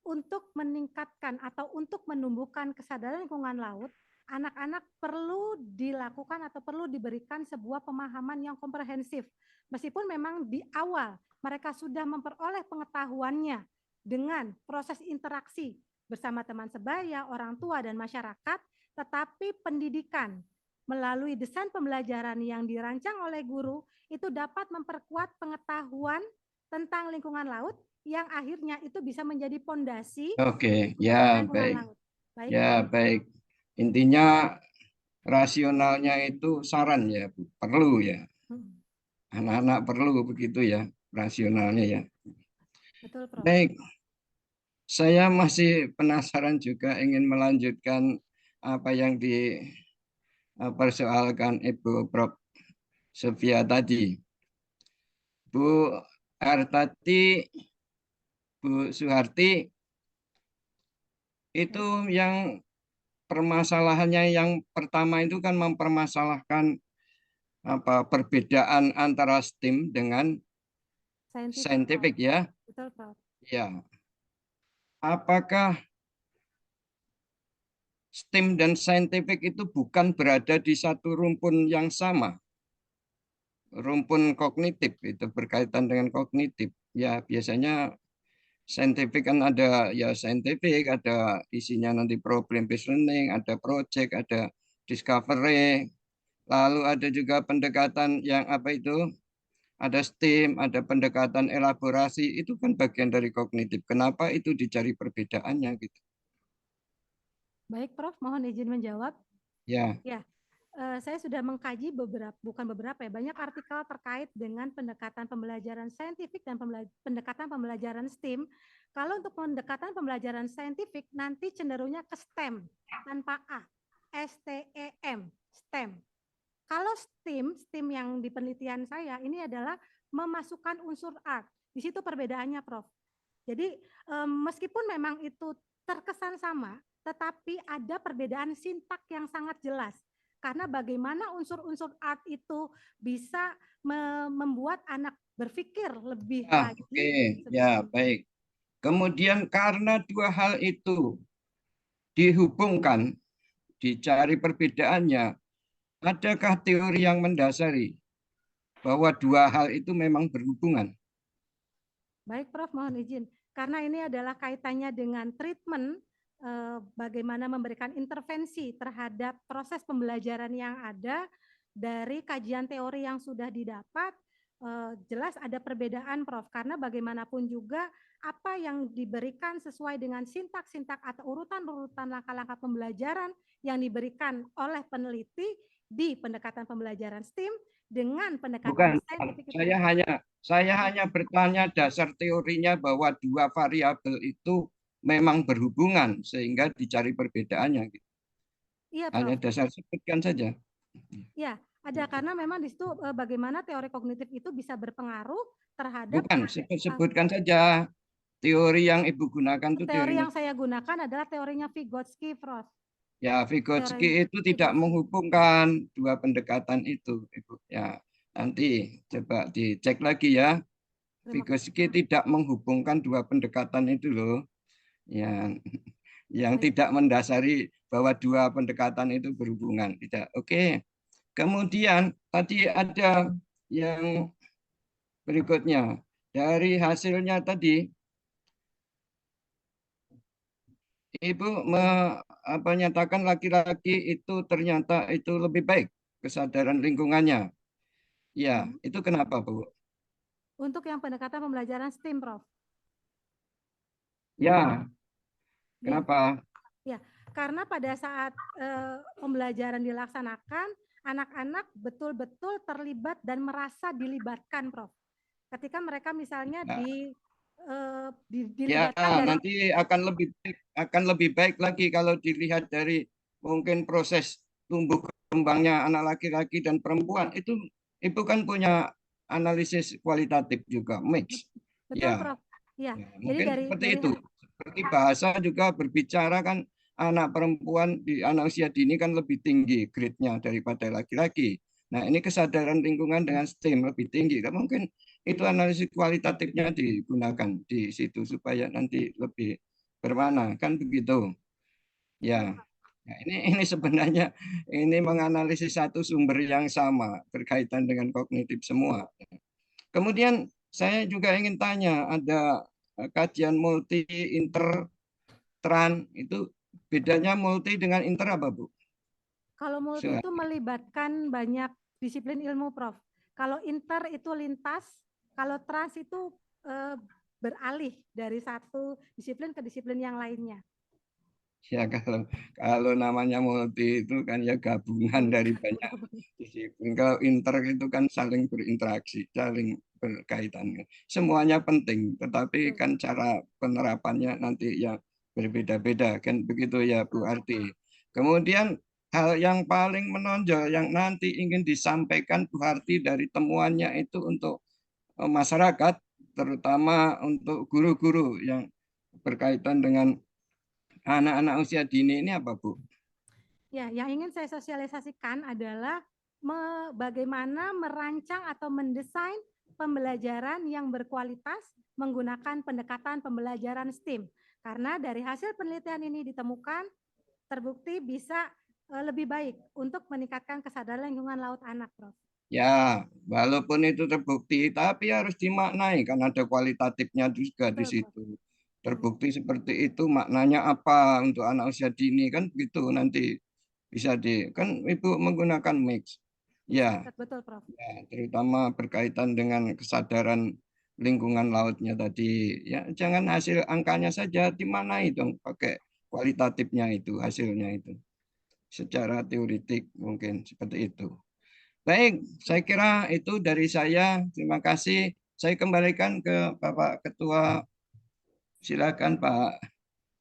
untuk meningkatkan atau untuk menumbuhkan kesadaran lingkungan laut, anak-anak perlu dilakukan atau perlu diberikan sebuah pemahaman yang komprehensif. Meskipun memang di awal mereka sudah memperoleh pengetahuannya dengan proses interaksi bersama teman sebaya, orang tua, dan masyarakat, tetapi pendidikan melalui desain pembelajaran yang dirancang oleh guru itu dapat memperkuat pengetahuan tentang lingkungan laut yang akhirnya itu bisa menjadi pondasi. Oke, ya baik. Laut. Baik. Ya baik. Intinya rasionalnya itu saran ya, Bu. Perlu ya. Anak-anak perlu begitu ya, rasionalnya ya. Betul, Prof. Baik. Saya masih penasaran juga ingin melanjutkan apa yang dipersoalkan Ibu Prof. Sofia tadi. Bu Artati, Bu Suharti, itu yang permasalahannya yang pertama itu kan mempermasalahkan perbedaan antara STEAM dengan saintifik ya. Betul, Prof. Ya. Apakah STEAM dan saintifik itu bukan berada di satu rumpun yang sama? Rumpun kognitif, itu berkaitan dengan kognitif. Ya, biasanya saintifik kan ada ya saintifik, ada isinya nanti problem based learning, ada project, ada discovery, lalu ada juga pendekatan yang ada STEAM, ada pendekatan elaborasi, itu kan bagian dari kognitif. Kenapa itu dicari perbedaannya gitu? Baik, Prof, mohon izin menjawab. Ya. Ya, saya sudah mengkaji banyak artikel terkait dengan pendekatan pembelajaran saintifik dan pendekatan pembelajaran STEAM. Kalau untuk pendekatan pembelajaran saintifik nanti cenderungnya ke STEM tanpa A, STEM, STEM. Kalau STEAM yang di penelitian saya ini adalah memasukkan unsur art. Di situ perbedaannya, Prof. Jadi meskipun memang itu terkesan sama, tetapi ada perbedaan sintak yang sangat jelas. Karena bagaimana unsur-unsur art itu bisa membuat anak berpikir lebih lagi. Oke, ya baik. Kemudian karena dua hal itu dihubungkan, dicari perbedaannya, adakah teori yang mendasari bahwa dua hal itu memang berhubungan? Baik, Prof, mohon izin. Karena ini adalah kaitannya dengan treatment, bagaimana memberikan intervensi terhadap proses pembelajaran yang ada dari kajian teori yang sudah didapat, jelas ada perbedaan, Prof. Karena bagaimanapun juga apa yang diberikan sesuai dengan sintak-sintak atau urutan-urutan langkah-langkah pembelajaran yang diberikan oleh peneliti di pendekatan pembelajaran STEAM dengan pendekatan saintifik. Saya hanya bertanya dasar teorinya bahwa dua variabel itu memang berhubungan sehingga dicari perbedaannya. Iya, Prof. Hanya dasar sebutkan saja. Ya, ada karena memang di situ bagaimana teori kognitif itu bisa berpengaruh terhadap. Bukan, sebutkan saja teori yang Ibu gunakan itu. Teori yang saya gunakan adalah teorinya Vygotsky, Prof. Ya, Vygotsky itu tidak menghubungkan dua pendekatan itu, Ibu. Ya, nanti coba dicek lagi ya. Vygotsky tidak menghubungkan dua pendekatan itu loh. Ya, yang tidak mendasari bahwa dua pendekatan itu berhubungan. Tidak. Oke. Kemudian tadi ada yang berikutnya. Dari hasilnya tadi, Ibu menyatakan laki-laki itu ternyata itu lebih baik kesadaran lingkungannya. Ya, itu kenapa, Bu? Untuk yang pendekatan pembelajaran STEAM, Prof. Ya, Ya, kenapa? ya, karena pada saat pembelajaran dilaksanakan, anak-anak betul-betul terlibat dan merasa dilibatkan, Prof. Ketika mereka misalnya Ya. dilibatkan Ya, dari nanti akan lebih baik lagi kalau dilihat dari mungkin proses tumbuh kembangnya anak laki-laki dan perempuan. Itu Ibu kan punya analisis kualitatif juga, mix. betul, Ya. Prof. Ya, Ya, jadi mungkin dari seperti itu. Seperti bahasa juga berbicara kan anak perempuan di anak usia dini kan lebih tinggi grade-nya daripada laki-laki. Nah, ini kesadaran lingkungan dengan STEAM lebih tinggi. Kan mungkin itu analisis kualitatifnya digunakan di situ supaya nanti lebih bermakna, kan begitu. Ya. Nah, ini sebenarnya ini menganalisis satu sumber yang sama berkaitan dengan kognitif semua. Kemudian saya juga ingin tanya, ada kajian multi inter tran itu bedanya multi dengan inter apa, Bu? Kalau multi itu melibatkan banyak disiplin ilmu, Prof. Kalau inter itu lintas, kalau trans itu beralih dari satu disiplin ke disiplin yang lainnya. Ya, kalau namanya multi itu kan ya gabungan dari banyak disiplin. Kalau inter itu kan saling berinteraksi, saling berkaitan. Semuanya penting, tetapi kan cara penerapannya nanti ya berbeda-beda, kan begitu ya Bu Arti. Kemudian hal yang paling menonjol yang nanti ingin disampaikan Bu Arti dari temuannya itu untuk masyarakat, terutama untuk guru-guru yang berkaitan dengan anak-anak usia dini ini apa, Bu? Ya, yang ingin saya sosialisasikan adalah bagaimana merancang atau mendesain pembelajaran yang berkualitas menggunakan pendekatan pembelajaran STEAM. Karena dari hasil penelitian ini ditemukan terbukti bisa lebih baik untuk meningkatkan kesadaran lingkungan laut anak, Prof. Ya, walaupun itu terbukti, tapi harus dimaknai kan ada kualitatifnya juga di situ. Terbukti seperti itu maknanya apa untuk anak usia dini kan begitu nanti bisa kan Ibu menggunakan mix. Ya, betul, Prof. Ya, terutama berkaitan dengan kesadaran lingkungan lautnya tadi. Ya, jangan hasil angkanya saja dimaknai dong, pakai kualitatifnya itu hasilnya itu. Secara teoritik mungkin seperti itu. Baik, saya kira itu dari saya. Terima kasih. Saya kembalikan ke Bapak Ketua. Silakan Pak.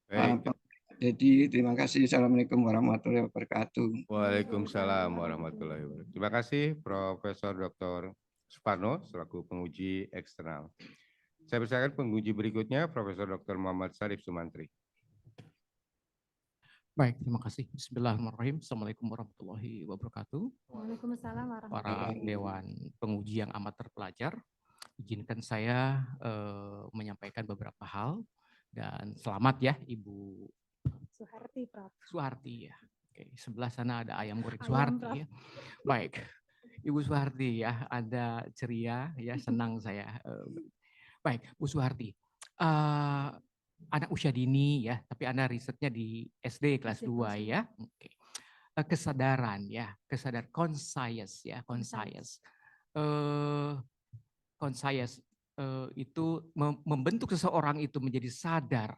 Baik. Pak Dedi, terima kasih. Assalamualaikum warahmatullahi wabarakatuh. Waalaikumsalam warahmatullahi wabarakatuh. Terima kasih Profesor Dr. Suparno selaku penguji eksternal. Saya persilakan penguji berikutnya Profesor Dr. Muhammad Syarif Sumantri. Baik, terima kasih. Bismillahirrahmanirrahim. Assalamualaikum warahmatullahi wabarakatuh. Waalaikumsalam warahmatullahi Para Dewan Penguji yang amat terpelajar, izinkan saya menyampaikan beberapa hal dan selamat ya Ibu Suharti, Prof. Suharti ya. Oke, sebelah sana ada ayam goreng Suharti ya. Baik, Ibu Suharti ya, ada ceria ya, senang saya. Baik, Bu Suharti. Anak usia dini ya, tapi Anda risetnya di SD kelas 2 ya. Oke. Kesadaran ya, kesadaran conscious ya, conscious. Conscious itu membentuk seseorang itu menjadi sadar.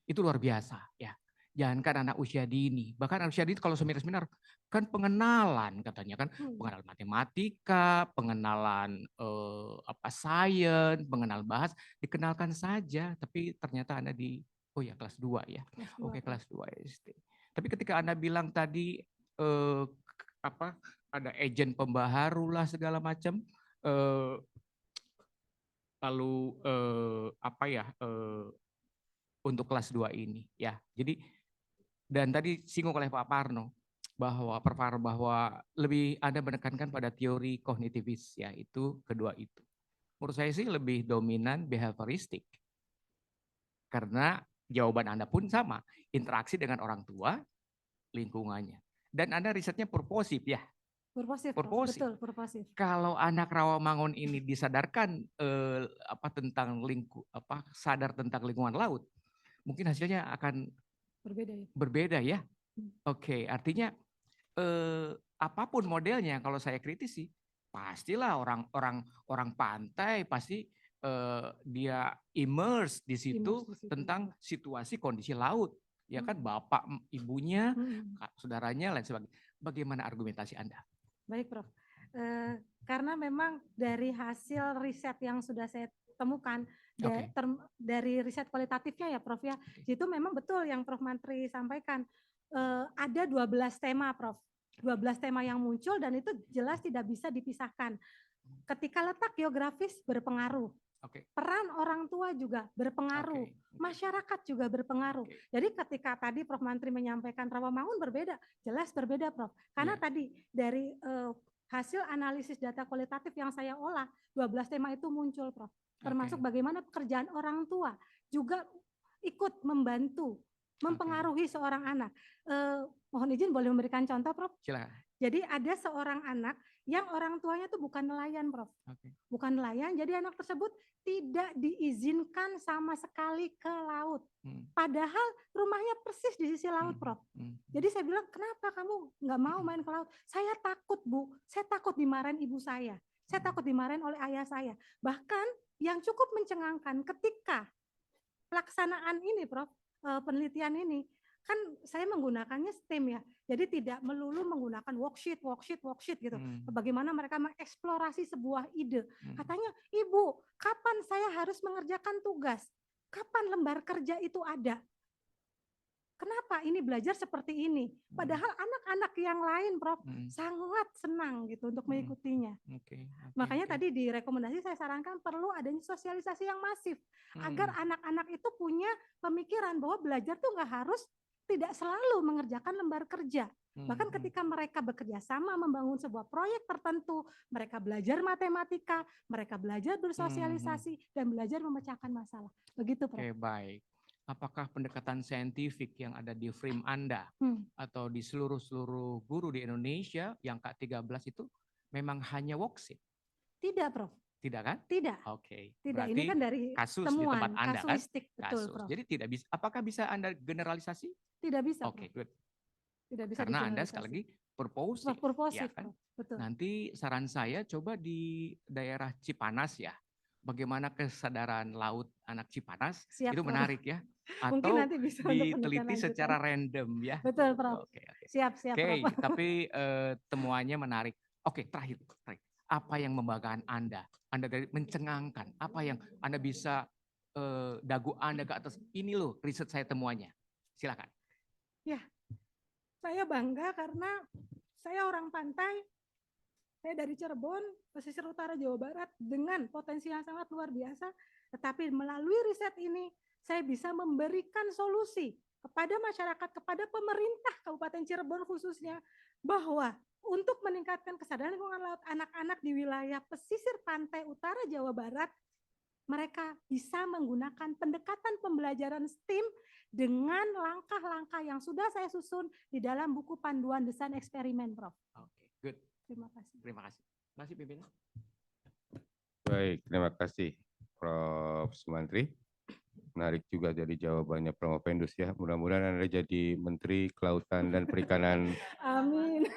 Itu luar biasa ya. Jangankan anak usia dini, bahkan anak usia dini kalau seminar-seminar kan pengenalan katanya kan, pengenalan matematika, pengenalan sains, pengenalan bahasa, dikenalkan saja, tapi ternyata Anda kelas 2 ya. Oke, kelas 2 SD. Tapi ketika Anda bilang tadi ada agen pembaharu lah segala macam, lalu untuk kelas 2 ini ya. Jadi dan tadi singgung oleh Pak Parno bahwa lebih Anda menekankan pada teori kognitivis ya, itu kedua itu. Menurut saya sih lebih dominan behavioristik. Karena jawaban Anda pun sama, interaksi dengan orang tua, lingkungannya. Dan Anda risetnya purposif ya. Purposif, Prof. Purposif. Betul, purposif. Kalau anak Rawamangun ini disadarkan sadar tentang lingkungan laut, mungkin hasilnya akan Berbeda ya. berbeda ya. Oke, artinya apapun modelnya kalau saya kritisi, pastilah orang pantai pasti dia immerse di situ Immerse di situ. tentang situasi kondisi laut, ya kan, bapak, ibunya, saudaranya, lain sebagainya. Bagaimana argumentasi Anda? Baik, Prof. Karena memang dari hasil riset yang sudah saya temukan, dari riset kualitatifnya ya, Prof ya, itu memang betul yang Prof Mantri sampaikan. Ada 12 tema, Prof. 12 tema yang muncul dan itu jelas tidak bisa dipisahkan. Ketika letak geografis berpengaruh. Peran orang tua juga berpengaruh, masyarakat juga berpengaruh. Jadi ketika tadi Prof Mantri menyampaikan Rawamangun berbeda, jelas berbeda, Prof. Karena tadi dari hasil analisis data kualitatif yang saya olah, 12 tema itu muncul, Prof. Termasuk bagaimana pekerjaan orang tua juga ikut membantu, mempengaruhi seorang anak. Mohon izin boleh memberikan contoh, Prof? Silakan. Jadi ada seorang anak yang orang tuanya itu bukan nelayan, Prof. Bukan nelayan, jadi anak tersebut tidak diizinkan sama sekali ke laut. Padahal rumahnya persis di sisi laut, Prof. Jadi saya bilang, kenapa kamu nggak mau main ke laut? Saya takut, Bu. Saya takut dimarahin ibu saya. Saya takut dimarahin oleh ayah saya. Bahkan yang cukup mencengangkan ketika pelaksanaan ini, Prof, penelitian ini, kan saya menggunakannya STEM ya, jadi tidak melulu menggunakan worksheet gitu. Bagaimana mereka mengeksplorasi sebuah ide. Katanya, Ibu, kapan saya harus mengerjakan tugas? Kapan lembar kerja itu ada? Kenapa ini belajar seperti ini? Padahal anak-anak yang lain, Prof, sangat senang gitu untuk mengikutinya. Makanya tadi di rekomendasi saya sarankan perlu adanya sosialisasi yang masif agar anak-anak itu punya pemikiran bahwa belajar tuh nggak harus tidak selalu mengerjakan lembar kerja. Bahkan ketika mereka bekerja sama membangun sebuah proyek tertentu, mereka belajar matematika, mereka belajar bersosialisasi dan belajar memecahkan masalah. Begitu, Prof. Oke, baik. Apakah pendekatan saintifik yang ada di frame Anda atau di seluruh guru di Indonesia yang K13 itu memang hanya worksheet? Tidak, Prof. Tidak kan? Tidak. Oke. Tidak, Berarti ini kan dari kasus temuan, di tempat Anda kasuistik, kan? betul, Kasus. Prof. Jadi tidak bisa. Apakah bisa Anda generalisasi? Tidak bisa. Oke, Prof. good. Tidak bisa. Karena Anda sekali lagi purposif, purposif, ya kan? Prof. Betul. Nanti saran saya coba di daerah Cipanas ya. Bagaimana kesadaran laut anak Cipanas, Siap, itu Prof. menarik ya. Mungkin Atau nanti bisa untuk penelitian diteliti lanjutan. secara random ya. Betul, Prof. Oke. Siap, Oke, Prof. tapi temuannya menarik. Oke, terakhir. Apa yang membanggakan Anda? Anda dari mencengangkan. Apa yang Anda bisa dagu Anda ke atas? Ini loh riset saya temuannya. Silakan. Ya, saya bangga karena saya orang pantai. Saya dari Cirebon, pesisir utara Jawa Barat dengan potensi yang sangat luar biasa. Tetapi melalui riset ini, saya bisa memberikan solusi kepada masyarakat, kepada pemerintah Kabupaten Cirebon khususnya, bahwa untuk meningkatkan kesadaran lingkungan laut anak-anak di wilayah pesisir pantai utara Jawa Barat, mereka bisa menggunakan pendekatan pembelajaran STEAM dengan langkah-langkah yang sudah saya susun di dalam buku panduan desain eksperimen, Prof. Oke, good. Terima kasih. Terima kasih. Masih pimpinan? Baik, terima kasih Prof. Sumantri. Menarik juga dari jawabannya Promovendus ya. Mudah-mudahan Anda jadi Menteri Kelautan dan Perikanan Amin.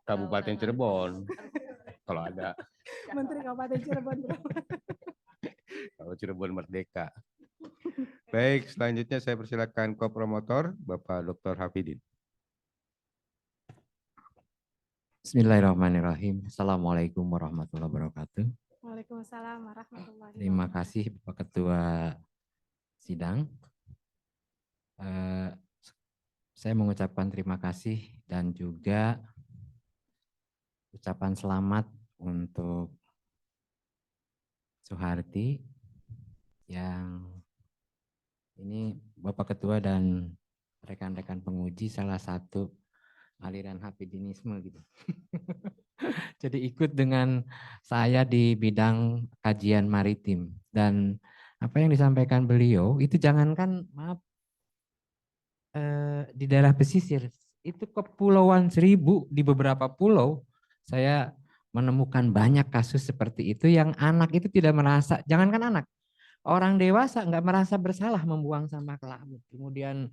Kabupaten Cirebon. Kalau ada. Menteri Kabupaten Cirebon. Kalau Cirebon merdeka. Baik, selanjutnya saya persilakan kopromotor Bapak Dr. Hafidin. Bismillahirrahmanirrahim. Assalamualaikum warahmatullahi wabarakatuh. Waalaikumsalam warahmatullahi wabarakatuh. Terima kasih Bapak Ketua Sidang. Saya mengucapkan terima kasih dan juga ucapan selamat untuk Suharti yang ini Bapak Ketua dan rekan-rekan penguji salah satu aliran hafidinisme gitu. Jadi ikut dengan saya di bidang kajian maritim dan apa yang disampaikan beliau itu jangankan maaf di daerah pesisir, itu Kepulauan Seribu di beberapa pulau saya menemukan banyak kasus seperti itu yang anak itu tidak merasa, jangankan anak, orang dewasa nggak merasa bersalah membuang sampah ke laut. Kemudian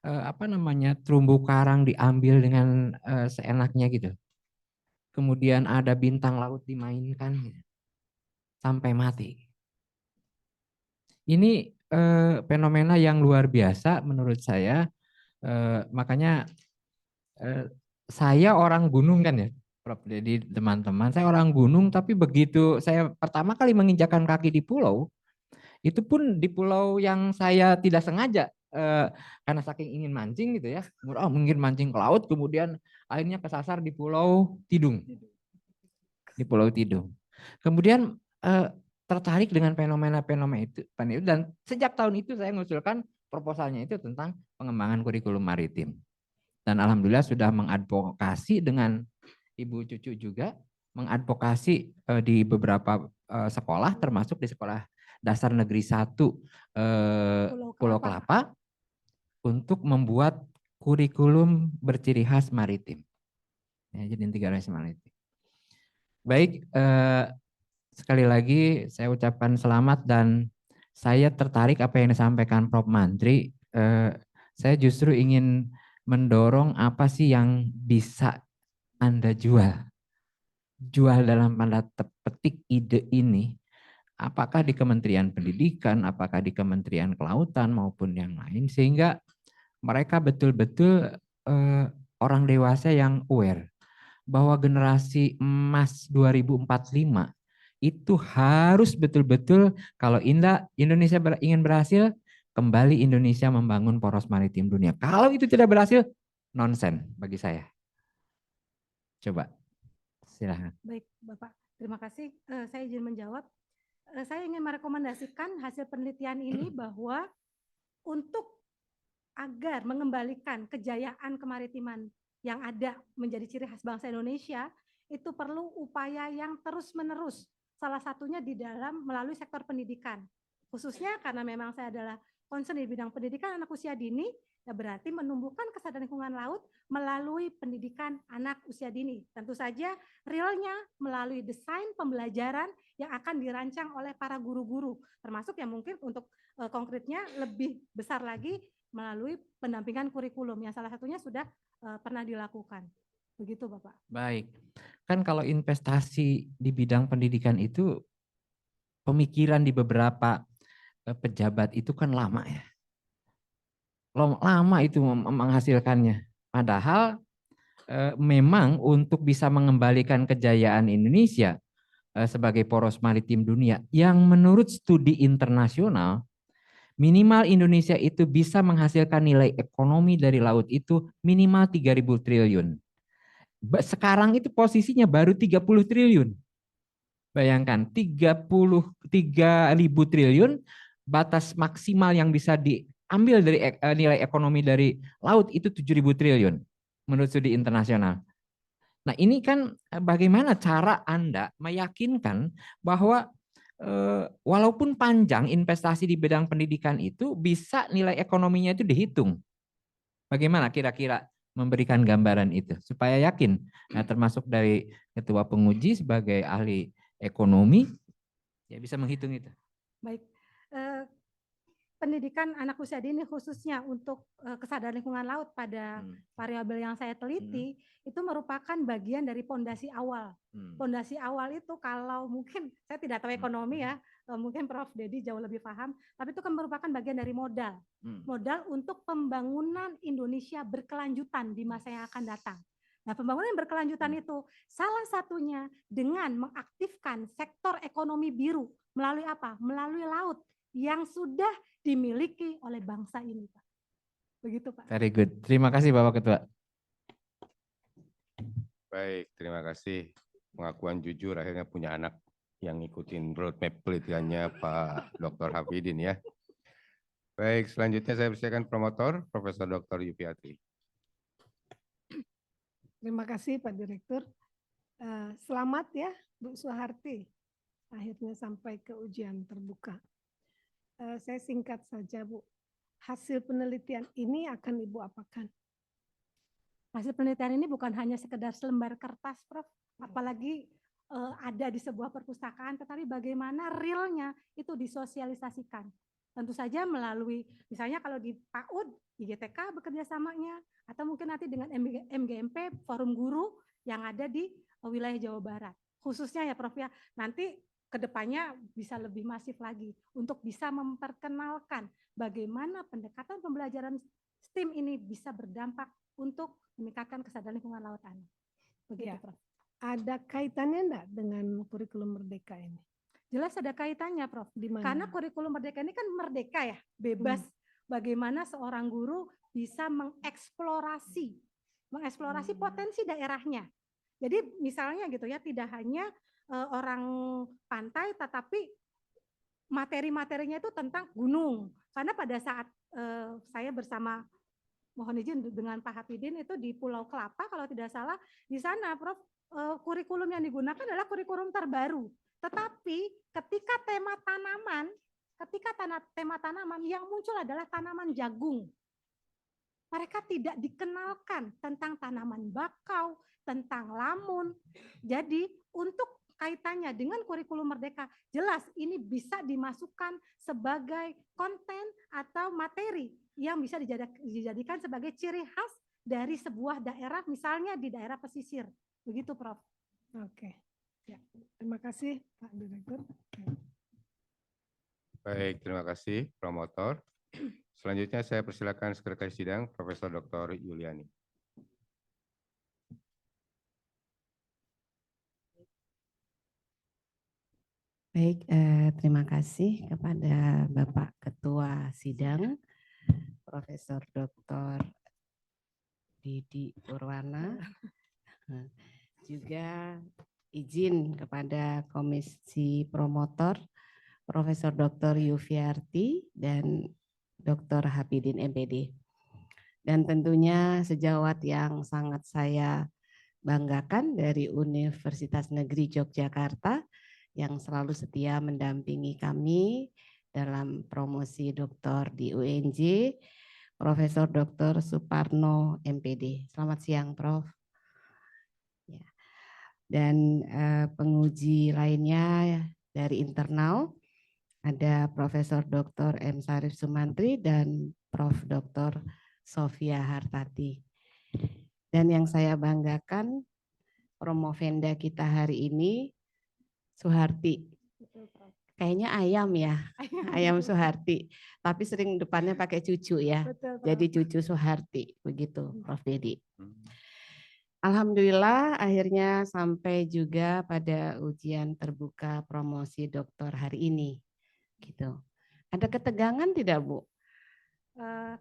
apa namanya, terumbu karang diambil dengan seenaknya gitu. Kemudian ada bintang laut dimainkan gitu, sampai mati. Ini fenomena yang luar biasa menurut saya. Makanya saya orang gunung kan ya, Prof. Jadi teman-teman, saya orang gunung, tapi begitu saya pertama kali menginjakan kaki di pulau, itu pun di pulau yang saya tidak sengaja karena saking ingin mancing gitu ya, mungkin mancing ke laut, kemudian akhirnya kesasar di Pulau Tidung, di Pulau Tidung. Kemudian tertarik dengan fenomena-fenomena itu, dan sejak tahun itu saya mengusulkan proposalnya itu tentang pengembangan kurikulum maritim. Dan alhamdulillah sudah mengadvokasi dengan Ibu Cucu juga, mengadvokasi di beberapa sekolah, termasuk di Sekolah Dasar Negeri 1 Pulau Kelapa, untuk membuat kurikulum berciri khas maritim. Ya, jadi integrasi maritim. Baik, sekali lagi saya ucapkan selamat dan saya tertarik apa yang disampaikan Prof. Mantri. Saya justru ingin mendorong apa sih yang bisa Anda jual. Jual dalam tanda petik ide ini. Apakah di Kementerian Pendidikan, apakah di Kementerian Kelautan maupun yang lain. Sehingga mereka betul-betul orang dewasa yang aware bahwa generasi emas 2045 itu harus betul-betul, kalau Indonesia ingin berhasil, kembali Indonesia membangun poros maritim dunia. Kalau itu tidak berhasil, nonsen bagi saya. Coba, silakan. Baik, Bapak. Terima kasih. Saya izin menjawab. Saya ingin merekomendasikan hasil penelitian ini bahwa untuk agar mengembalikan kejayaan kemaritiman yang ada menjadi ciri khas bangsa Indonesia, itu perlu upaya yang terus-menerus. Salah satunya di dalam melalui sektor pendidikan. Khususnya karena memang saya adalah concern di bidang pendidikan anak usia dini, ya berarti menumbuhkan kesadaran lingkungan laut melalui pendidikan anak usia dini. Tentu saja realnya melalui desain pembelajaran yang akan dirancang oleh para guru-guru, termasuk yang mungkin untuk konkretnya lebih besar lagi melalui pendampingan kurikulum yang salah satunya sudah pernah dilakukan. Begitu Bapak. Baik, kan kalau investasi di bidang pendidikan itu pemikiran di beberapa pejabat itu kan lama ya. Lama itu menghasilkannya. Padahal memang untuk bisa mengembalikan kejayaan Indonesia sebagai poros maritim dunia yang menurut studi internasional minimal Indonesia itu bisa menghasilkan nilai ekonomi dari laut itu minimal 3.000 triliun. Sekarang itu posisinya baru 30 triliun. Bayangkan 3.000 triliun, batas maksimal yang bisa diambil dari nilai ekonomi dari laut itu 7.000 triliun menurut studi internasional. Nah ini kan bagaimana cara Anda meyakinkan bahwa walaupun panjang investasi di bidang pendidikan itu bisa nilai ekonominya itu dihitung. Bagaimana kira-kira memberikan gambaran itu supaya yakin. Nah, termasuk dari ketua penguji sebagai ahli ekonomi ya bisa menghitung itu. Baik. Pendidikan anak usia dini khususnya untuk kesadaran lingkungan laut pada variabel yang saya teliti itu merupakan bagian dari pondasi awal. Pondasi awal itu kalau mungkin saya tidak tahu ekonomi ya, mungkin Prof. Dedi jauh lebih paham, tapi itu kan merupakan bagian dari modal. Modal untuk pembangunan Indonesia berkelanjutan di masa yang akan datang. Nah, pembangunan yang berkelanjutan itu salah satunya dengan mengaktifkan sektor ekonomi biru melalui apa? Melalui laut yang sudah dimiliki oleh bangsa ini, Pak. Begitu, Pak. Very good. Terima kasih, Bapak Ketua. Baik, terima kasih. Pengakuan jujur akhirnya punya anak yang ngikutin roadmap penelitiannya Pak Dr. Hafidin ya. Baik, selanjutnya saya persilakan promotor Profesor Dr. Yupiatri. Terima kasih Pak Direktur. Selamat ya Bu Suharti. Akhirnya sampai ke ujian terbuka. Saya singkat saja, Bu. Hasil penelitian ini akan Ibu apakan? Hasil penelitian ini bukan hanya sekedar selembar kertas, Prof. Apalagi ada di sebuah perpustakaan, tetapi bagaimana realnya itu disosialisasikan. Tentu saja melalui, misalnya kalau di PAUD, IGTK bekerja samanya, atau mungkin nanti dengan MGMP, Forum Guru yang ada di wilayah Jawa Barat. Khususnya ya Prof ya, nanti kedepannya bisa lebih masif lagi untuk bisa memperkenalkan bagaimana pendekatan pembelajaran STEAM ini bisa berdampak untuk meningkatkan kesadaran lingkungan laut anak. Begitu, Ya. Prof. Ada kaitannya enggak dengan kurikulum merdeka ini? Jelas ada kaitannya, Prof. Di mana? Karena kurikulum merdeka ini kan merdeka ya, bebas. Bagaimana seorang guru bisa mengeksplorasi potensi daerahnya. Jadi misalnya gitu ya, tidak hanya orang pantai, tetapi materi-materinya itu tentang gunung. Karena pada saat saya bersama, mohon izin dengan Pak Hafidin itu di Pulau Kelapa kalau tidak salah, di sana Prof, kurikulum yang digunakan adalah kurikulum terbaru. Tetapi ketika tema tanaman yang muncul adalah tanaman jagung. Mereka tidak dikenalkan tentang tanaman bakau, tentang lamun. Jadi untuk kaitannya dengan kurikulum merdeka, jelas ini bisa dimasukkan sebagai konten atau materi yang bisa dijadikan sebagai ciri khas dari sebuah daerah, misalnya di daerah pesisir. Begitu, Prof. Oke. Ya, terima kasih Pak Direktur. Baik, terima kasih promotor. Selanjutnya saya persilakan Sekretaris Sidang Profesor Dr. Yuliani. Baik, terima kasih kepada Bapak Ketua Sidang, Profesor Dr. Didi Purwana, juga izin kepada Komisi Promotor, Profesor Dr. Yufiarti dan Dr. Hafidin MPD. Dan tentunya sejawat yang sangat saya banggakan dari Universitas Negeri Yogyakarta yang selalu setia mendampingi kami dalam promosi doktor di UNJ, Profesor Dr. Suparno MPD. Selamat siang, Prof. Ya. Dan penguji lainnya dari internal ada Profesor Dr. M. Sarif Sumantri dan Prof. Dr. Sofia Hartati. Dan yang saya banggakan promovenda kita hari ini Suharti. Kayaknya ayam ya, ayam Suharti. Tapi sering depannya pakai cucu ya. Jadi cucu Suharti, begitu Prof. Dedi. Alhamdulillah akhirnya sampai juga pada ujian terbuka promosi doktor hari ini. Gitu. Ada ketegangan tidak, Bu?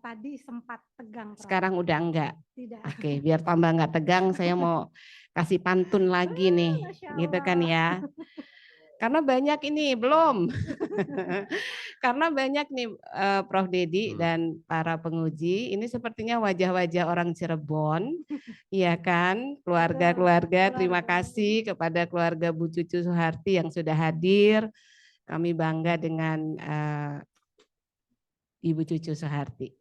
Tadi sempat tegang, Prof. Sekarang udah enggak? Tidak. Oke, biar tambah enggak tegang, saya mau kasih pantun lagi nih. Gitu kan ya. Karena banyak ini belum. Karena banyak nih Prof. Dedi dan para penguji, ini sepertinya wajah-wajah orang Cirebon, ya kan? Keluarga-keluarga, terima kasih kepada keluarga Bu Cucu Suharti yang sudah hadir. Kami bangga dengan Ibu Cucu Suharti.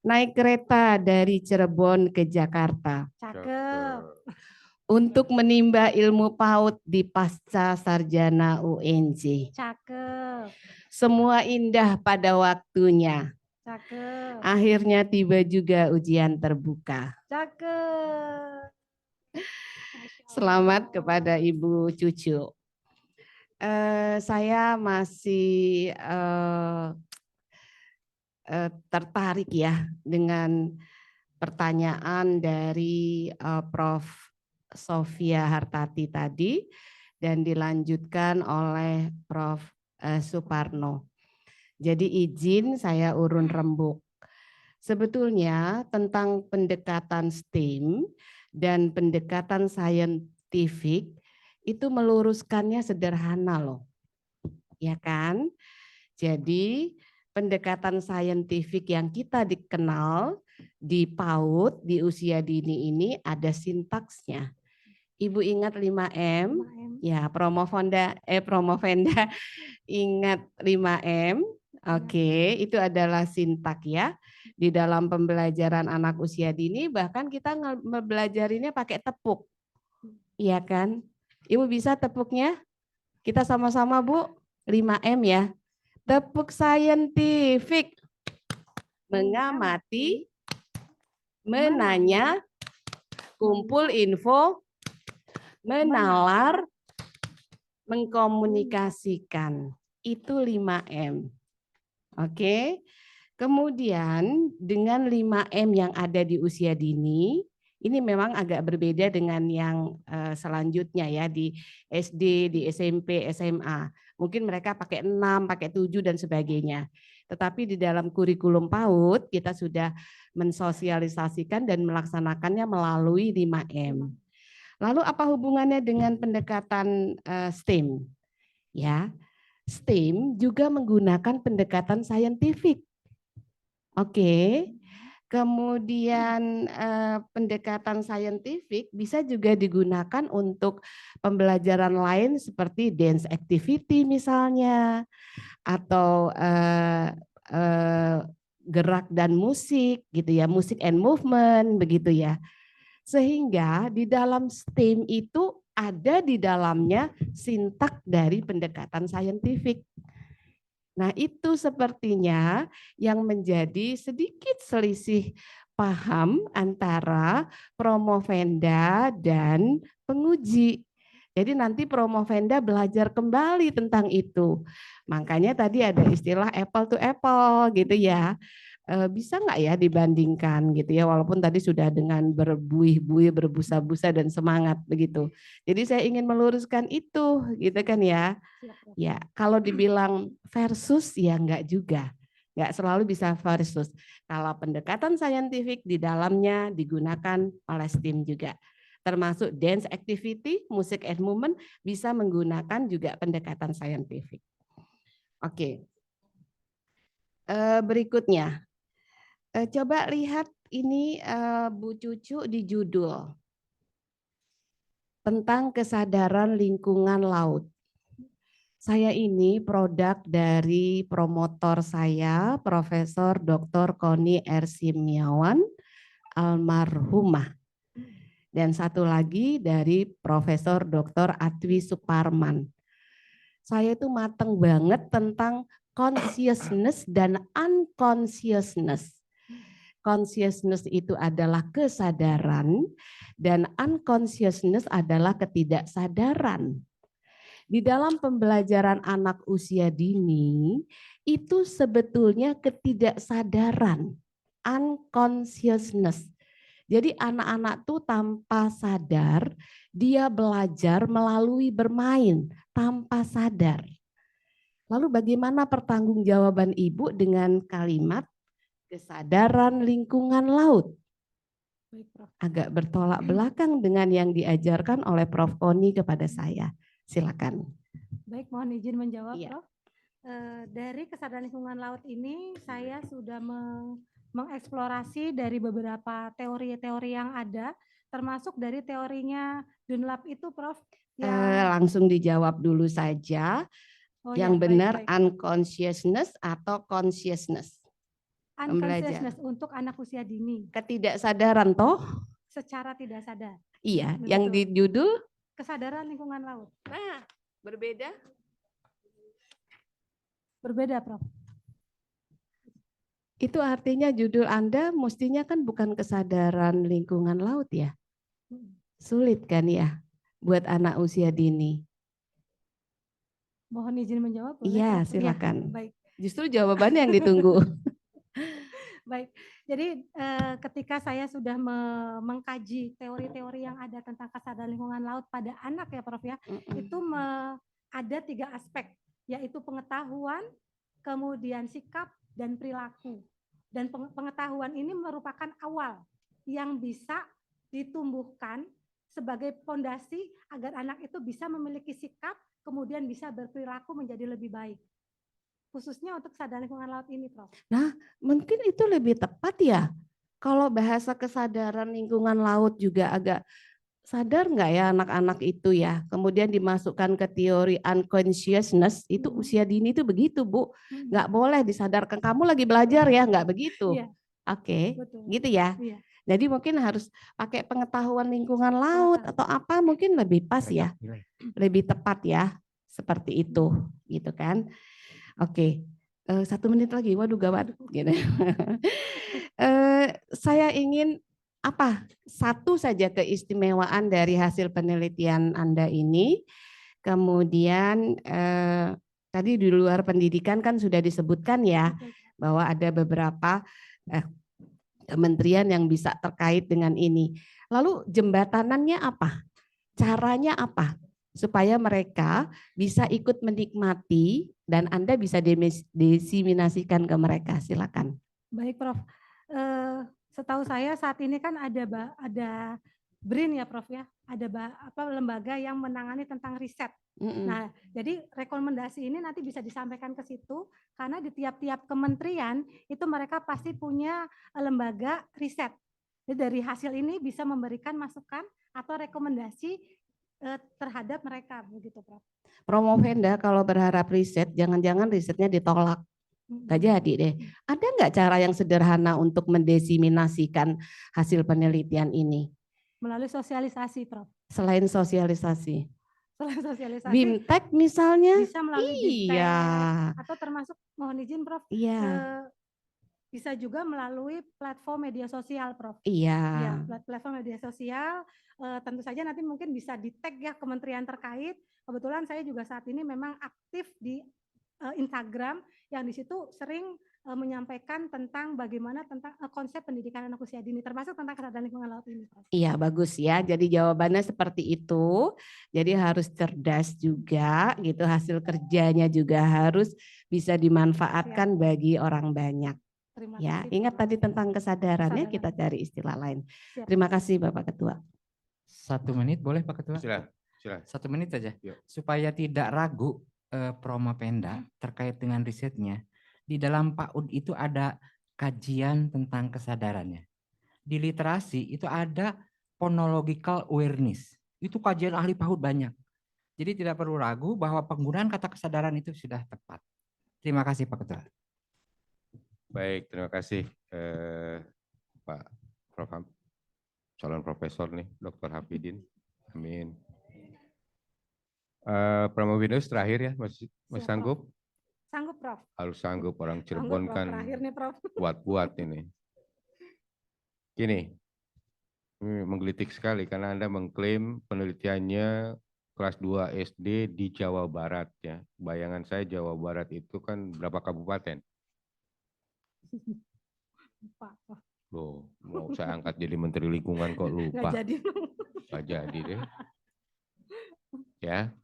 Naik kereta dari Cirebon ke Jakarta. Cakep. Untuk menimba ilmu PAUD di pasca sarjana UNJ. Cakep. Semua indah pada waktunya. Cakep. Akhirnya tiba juga ujian terbuka. Cakep. Selamat kepada Ibu Cucu. Saya masih tertarik ya dengan pertanyaan dari Prof. Sofia Hartati tadi dan dilanjutkan oleh Prof. Suparno. Jadi izin saya urun rembuk. Sebetulnya tentang pendekatan STEAM dan pendekatan saintifik itu meluruskannya sederhana loh. Ya kan? Jadi pendekatan saintifik yang kita dikenal di PAUD di usia dini ini ada sintaksnya. Ibu ingat 5M? 5M. Ya, Promovenda ingat 5M. Oke, itu adalah sintak ya. Di dalam pembelajaran anak usia dini bahkan kita belajarinnya pakai tepuk. Iya kan? Ibu bisa tepuknya? Kita sama-sama Bu, 5M ya. Tepuk saintifik. Mengamati, menanya, kumpul info, menalar, mengkomunikasikan. Itu 5M. Oke. Kemudian dengan 5M yang ada di usia dini, ini memang agak berbeda dengan yang selanjutnya ya di SD, di SMP, SMA. Mungkin mereka pakai 6, pakai 7 dan sebagainya. Tetapi di dalam kurikulum PAUD kita sudah mensosialisasikan dan melaksanakannya melalui 5M. Lalu apa hubungannya dengan pendekatan STEM? Ya, STEM juga menggunakan pendekatan saintifik. Oke. Kemudian pendekatan saintifik bisa juga digunakan untuk pembelajaran lain seperti dance activity misalnya, atau gerak dan musik gitu ya, musik and movement begitu ya. Sehingga di dalam STEM itu ada di dalamnya sintak dari pendekatan saintifik. Nah, itu sepertinya yang menjadi sedikit selisih paham antara Promovenda dan penguji. Jadi nanti Promovenda belajar kembali tentang itu. Makanya tadi ada istilah apple to apple gitu ya. Bisa nggak ya dibandingkan gitu ya, walaupun tadi sudah dengan berbuih-buih, berbusa-busa dan semangat begitu. Jadi saya ingin meluruskan itu gitu kan ya. Ya, kalau dibilang versus ya enggak juga. Enggak selalu bisa versus. Kalau pendekatan saintifik di dalamnya digunakan oleh STEM juga. Termasuk dance activity, music and movement bisa menggunakan juga pendekatan saintifik. Oke. Berikutnya. Coba lihat ini Bu Cucu di judul. Tentang kesadaran lingkungan laut. Saya ini produk dari promotor saya, Profesor Dr. Koni R. Simiawan, almarhumah. Dan satu lagi dari Profesor Dr. Atwi Suparman. Saya itu mateng banget tentang consciousness dan unconsciousness. Consciousness itu adalah kesadaran dan unconsciousness adalah ketidaksadaran. Di dalam pembelajaran anak usia dini, itu sebetulnya ketidaksadaran, unconsciousness. Jadi anak-anak tuh tanpa sadar, dia belajar melalui bermain, tanpa sadar. Lalu bagaimana pertanggungjawaban Ibu dengan kalimat kesadaran lingkungan laut? Agak bertolak belakang dengan yang diajarkan oleh Prof. Koni kepada saya. Silakan. Baik, mohon izin menjawab, Iya. Prof. Dari kesadaran lingkungan laut ini saya sudah mengeksplorasi dari beberapa teori-teori yang ada, termasuk dari teorinya Dunlap itu, Prof. Langsung dijawab dulu saja. Yang benar baik. Unconsciousness atau consciousness? Unconsciousness untuk anak usia dini. Ketidaksadaran toh? Secara tidak sadar. Iya, betul. Yang di judul? Kesadaran lingkungan laut. Nah, berbeda? Berbeda, Prof. Itu artinya judul Anda mestinya kan bukan kesadaran lingkungan laut ya? Sulit kan ya buat anak usia dini? Mohon izin menjawab? Iya, silakan. Ya, baik. Justru jawabannya yang ditunggu. Baik, jadi ketika saya sudah mengkaji teori-teori yang ada tentang kesadaran lingkungan laut pada anak ya Prof ya, itu ada 3 aspek, yaitu pengetahuan, kemudian sikap, dan perilaku. Dan pengetahuan ini merupakan awal yang bisa ditumbuhkan sebagai fondasi agar anak itu bisa memiliki sikap, kemudian bisa berperilaku menjadi lebih baik. Khususnya untuk kesadaran lingkungan laut ini, Prof. Nah, mungkin itu lebih tepat ya. Kalau bahasa kesadaran lingkungan laut juga agak sadar nggak ya anak-anak itu ya, kemudian dimasukkan ke teori unconsciousness, itu usia dini itu begitu Bu, nggak boleh disadarkan kamu lagi belajar ya, nggak begitu. Iya, Oke, betul. gitu ya. Iya. Jadi mungkin harus pakai pengetahuan lingkungan laut atau apa mungkin lebih pas ya, lebih tepat ya, seperti itu, gitu kan. Oke, 1 menit lagi, waduh gawat. Gitu. Saya ingin apa? Satu saja keistimewaan dari hasil penelitian Anda ini. Kemudian tadi di luar pendidikan kan sudah disebutkan ya, bahwa ada beberapa kementerian yang bisa terkait dengan ini. Lalu jembatanannya apa? Caranya apa? Supaya mereka bisa ikut menikmati dan Anda bisa diseminasikan ke mereka. Silakan. Baik Prof. Setahu saya saat ini kan ada BRIN ya Prof ya, ada lembaga yang menangani tentang riset. Nah, jadi rekomendasi ini nanti bisa disampaikan ke situ karena di tiap-tiap kementerian itu mereka pasti punya lembaga riset. Jadi dari hasil ini bisa memberikan masukan atau rekomendasi terhadap mereka begitu Prof. Promovenda kalau berharap riset, jangan-jangan risetnya ditolak. Gak jadi deh. Ada nggak cara yang sederhana untuk mendesiminasikan hasil penelitian ini? Melalui sosialisasi, Prof. Selain sosialisasi. Selain sosialisasi. BIMTEK misalnya? Bisa melalui BIMTEK. Iya. Atau termasuk mohon izin, Prof. Iya. Bisa juga melalui platform media sosial, Prof. Iya. Ya, platform media sosial. Tentu saja nanti mungkin bisa di-tag ya kementerian terkait. Kebetulan saya juga saat ini memang aktif di Instagram yang di situ sering menyampaikan tentang bagaimana tentang konsep pendidikan anak usia dini termasuk tentang kesadaran lingkungan laut ini. Iya bagus ya. Jadi jawabannya seperti itu. Jadi harus cerdas juga gitu. Hasil kerjanya juga harus bisa dimanfaatkan bagi orang banyak. Ya, ingat tadi tentang kesadarannya kita cari istilah lain. Terima kasih Bapak Ketua. 1 menit boleh Pak Ketua? Silakan. 1 menit saja. Yuk. Supaya tidak ragu Promopenda terkait dengan risetnya, di dalam PAUD itu ada kajian tentang kesadarannya. Di literasi itu ada phonological awareness. Itu kajian ahli PAUD banyak. Jadi tidak perlu ragu bahwa penggunaan kata kesadaran itu sudah tepat. Terima kasih Pak Ketua. Baik, terima kasih Pak Prof. Calon profesor nih, Dr. Hafidin. Amin. Promovinus terakhir ya, masih sanggup? Sanggup, Prof. Harus sanggup, orang Cirebon kan buat ini. Gini, ini menggelitik sekali karena Anda mengklaim penelitiannya kelas 2 SD di Jawa Barat ya. Bayangan saya Jawa Barat itu kan berapa kabupaten? Loh, mau saya angkat jadi Menteri Lingkungan kok lupa. Nggak jadi deh. Ya,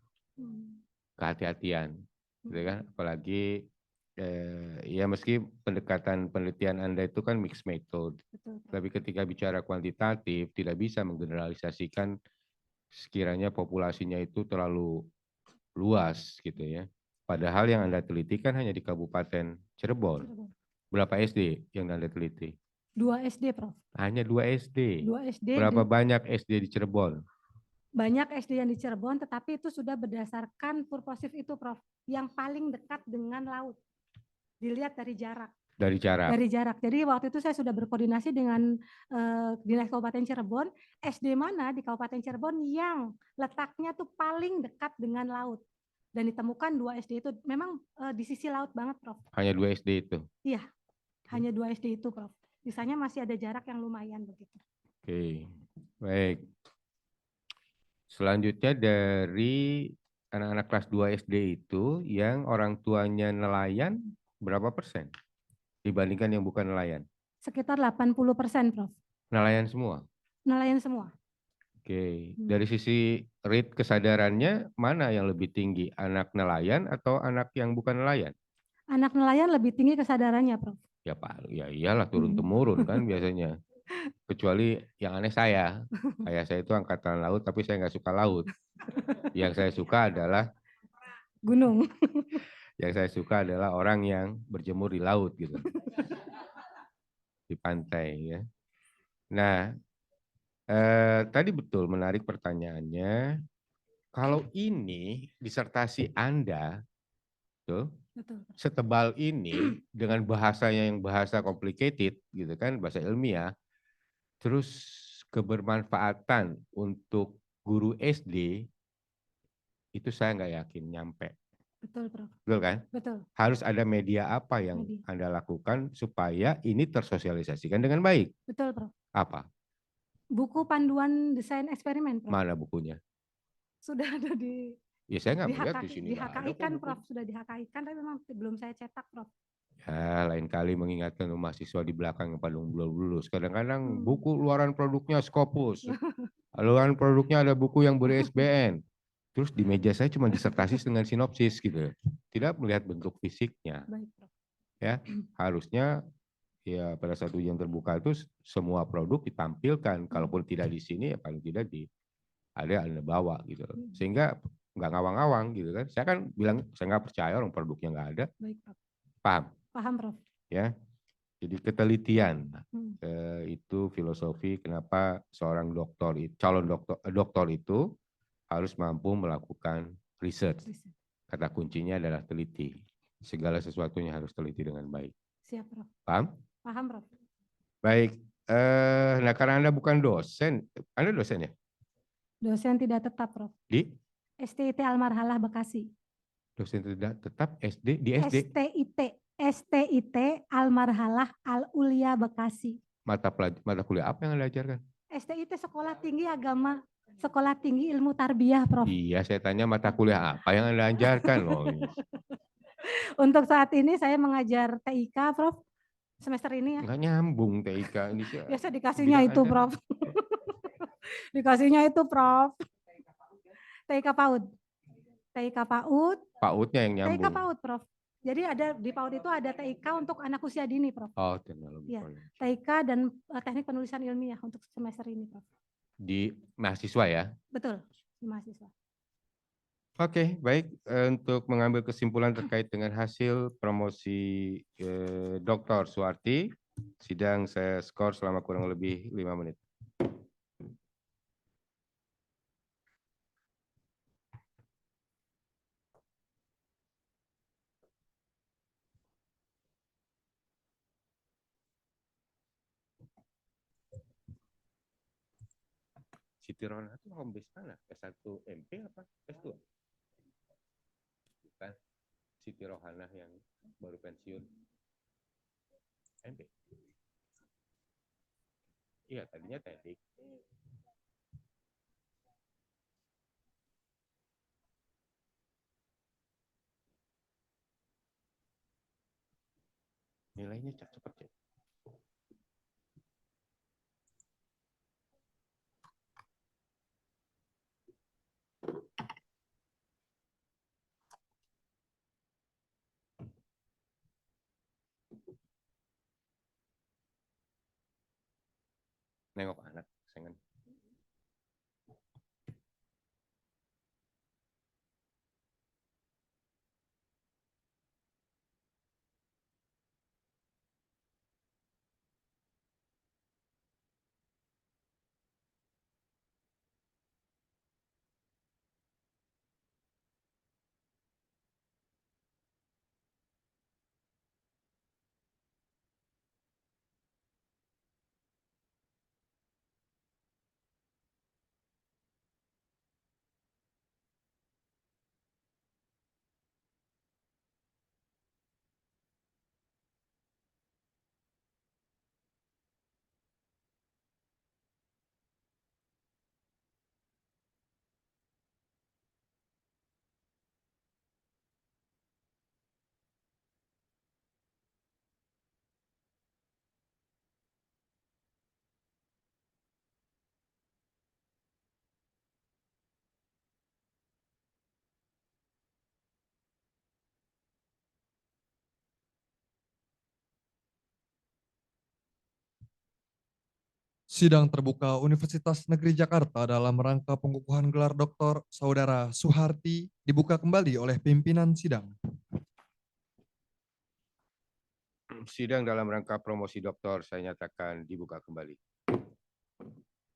kehati-hatian, gitu kan? Apalagi ya meski pendekatan penelitian Anda itu kan mixed method, tapi ketika bicara kuantitatif tidak bisa menggeneralisasikan sekiranya populasinya itu terlalu luas gitu ya. Padahal yang Anda teliti kan hanya di Kabupaten Cirebon. Berapa SD yang Anda teliti? 2 SD, Prof. Hanya 2 SD. 2 SD. Berapa banyak SD di Cirebon? Banyak SD yang di Cirebon, tetapi itu sudah berdasarkan purposif itu, Prof. Yang paling dekat dengan laut. Dilihat dari jarak. Dari jarak. Dari jarak. Jadi waktu itu saya sudah berkoordinasi dengan Dinas Kabupaten Cirebon. SD mana di Kabupaten Cirebon yang letaknya tuh paling dekat dengan laut. Dan ditemukan 2 SD itu memang di sisi laut banget, Prof. Hanya 2 SD itu? Iya, hanya 2 SD itu, Prof. Sisanya masih ada jarak yang lumayan begitu. Oke, baik. Selanjutnya dari anak-anak kelas 2 SD itu yang orang tuanya nelayan berapa persen dibandingkan yang bukan nelayan? Sekitar 80%, Prof. Nelayan semua? Nelayan semua. Oke, dari sisi rate kesadarannya mana yang lebih tinggi? Anak nelayan atau anak yang bukan nelayan? Anak nelayan lebih tinggi kesadarannya, Prof. Ya Pak, ya iyalah turun-temurun kan biasanya. Kecuali yang aneh saya. Kayak saya itu angkatan laut tapi saya nggak suka laut. Yang saya suka adalah gunung. Yang saya suka adalah orang yang berjemur di laut gitu. Di pantai ya. Nah, Tadi betul menarik pertanyaannya. Kalau ini disertasi Anda, tuh, Betul. setebal ini dengan bahasanya yang bahasa complicated, gitu kan, bahasa ilmiah, terus kebermanfaatan untuk guru SD itu saya nggak yakin nyampe, Betul, Prof. betul kan? Betul. Harus ada media apa yang Media. Anda lakukan supaya ini tersosialisasikan dengan baik? Betul, Prof. Apa? Buku panduan desain eksperimen, Prof. Mana bukunya? Sudah ada di Ya saya nggak di melihat di HKI, sini. di nggak ada HKI kok kan, buku. Prof. Sudah di HKI kan, tapi memang belum saya cetak, Prof. Ya, lain kali mengingatkan mahasiswa di belakang yang pada lulus. Kadang-kadang buku luaran produknya Scopus. Luaran produknya ada buku yang ber-ISBN. Terus di meja saya cuma disertasi dengan sinopsis gitu. Tidak melihat bentuk fisiknya. Baik, Prof. Ya, harusnya ya pada saat ujian terbuka itu semua produk ditampilkan. Kalaupun tidak di sini ya paling tidak di ada Anda bawa gitu. Sehingga nggak ngawang-ngawang gitu kan. Saya kan bilang saya nggak percaya orang produknya nggak ada. Baik, Prof. Paham? Paham, Prof. Ya, jadi ketelitian itu filosofi kenapa seorang calon doktor itu harus mampu melakukan riset. Kata kuncinya adalah teliti. Segala sesuatunya harus teliti dengan baik. Siap, Prof. Paham? Paham, Prof. Baik. Nah karena Anda bukan dosen, Anda dosen ya? Dosen tidak tetap, Prof. Di? STIT Almarhalah Bekasi. Dosen tidak tetap SD di SD. STIT Almarhalah Al Ulia Bekasi. Mata kuliah apa yang Anda ajarkan? STIT Sekolah Tinggi Agama, Sekolah Tinggi Ilmu Tarbiyah, Prof. Iya, saya tanya mata kuliah apa yang Anda ajarkan loh. Untuk saat ini saya mengajar TIK, Prof. Semester ini ya. Nggak nyambung TIK ini. Biasa dikasihnya itu, Prof. Dikasihnya itu, Prof. TIK PAUD. TIK PAUD. PAUD-nya yang nyambung. TIK PAUD, Prof. Jadi ada di PAUD itu ada TIK untuk anak usia dini, Prof. Oh, teknologi. Ya, TIK dan teknik penulisan ilmiah untuk semester ini, Prof. Di mahasiswa ya? Betul, di mahasiswa. Oke, baik. Untuk mengambil kesimpulan terkait dengan hasil promosi Dr. Suwarti, sidang saya skor selama kurang lebih 5 menit. Siti Rohana itu home base mana? S1 MP apa S2? Bukan. Siti Rohana yang baru pensiun. MP. Iya, tadinya teknik. Nilainya cepet ya. Nengok anak, sengen. Sidang terbuka Universitas Negeri Jakarta dalam rangka pengukuhan gelar Dr. Saudara Suharti dibuka kembali oleh pimpinan sidang. Sidang dalam rangka promosi doktor saya nyatakan dibuka kembali.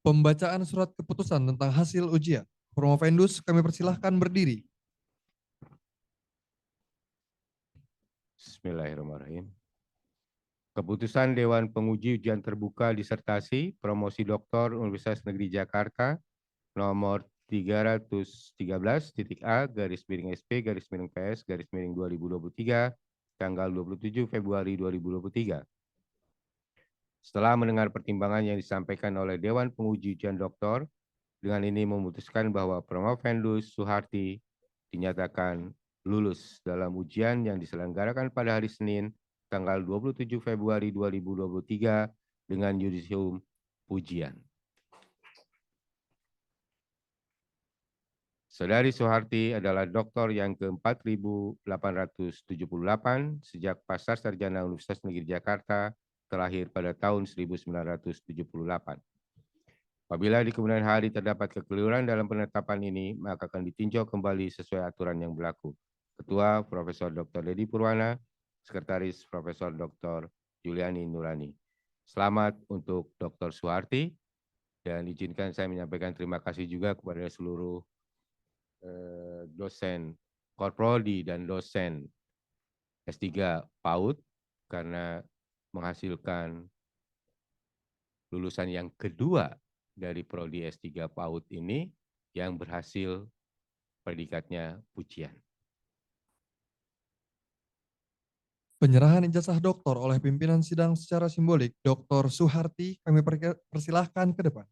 Pembacaan surat keputusan tentang hasil ujian. Promovendus kami persilahkan berdiri. Bismillahirrahmanirrahim. Keputusan Dewan Penguji Ujian Terbuka Disertasi Promosi Doktor Universitas Negeri Jakarta nomor 313.A/SP/PS/2023 tanggal 27 Februari 2023. Setelah mendengar pertimbangan yang disampaikan oleh Dewan Penguji Ujian Doktor, dengan ini memutuskan bahwa Promovendus Suharti dinyatakan lulus dalam ujian yang diselenggarakan pada hari Senin tanggal 27 Februari 2023 dengan yudisium ujian. Saudari Suharti adalah doktor yang ke-4.878 sejak Pasar Sarjana Universitas Negeri Jakarta, terlahir pada tahun 1978. Apabila di kemudian hari terdapat kekeliruan dalam penetapan ini, maka akan ditinjau kembali sesuai aturan yang berlaku. Ketua Profesor Dr. Dedi Purwana, Sekretaris Profesor Dr. Yuliani Nurani. Selamat untuk Dr. Suharti, dan izinkan saya menyampaikan terima kasih juga kepada seluruh dosen Korprodi dan dosen S3 PAUD karena menghasilkan lulusan yang kedua dari Prodi S3 PAUD ini yang berhasil predikatnya pujian. Penyerahan ijazah doktor oleh pimpinan sidang secara simbolik Dr. Suharti kami persilahkan ke depan.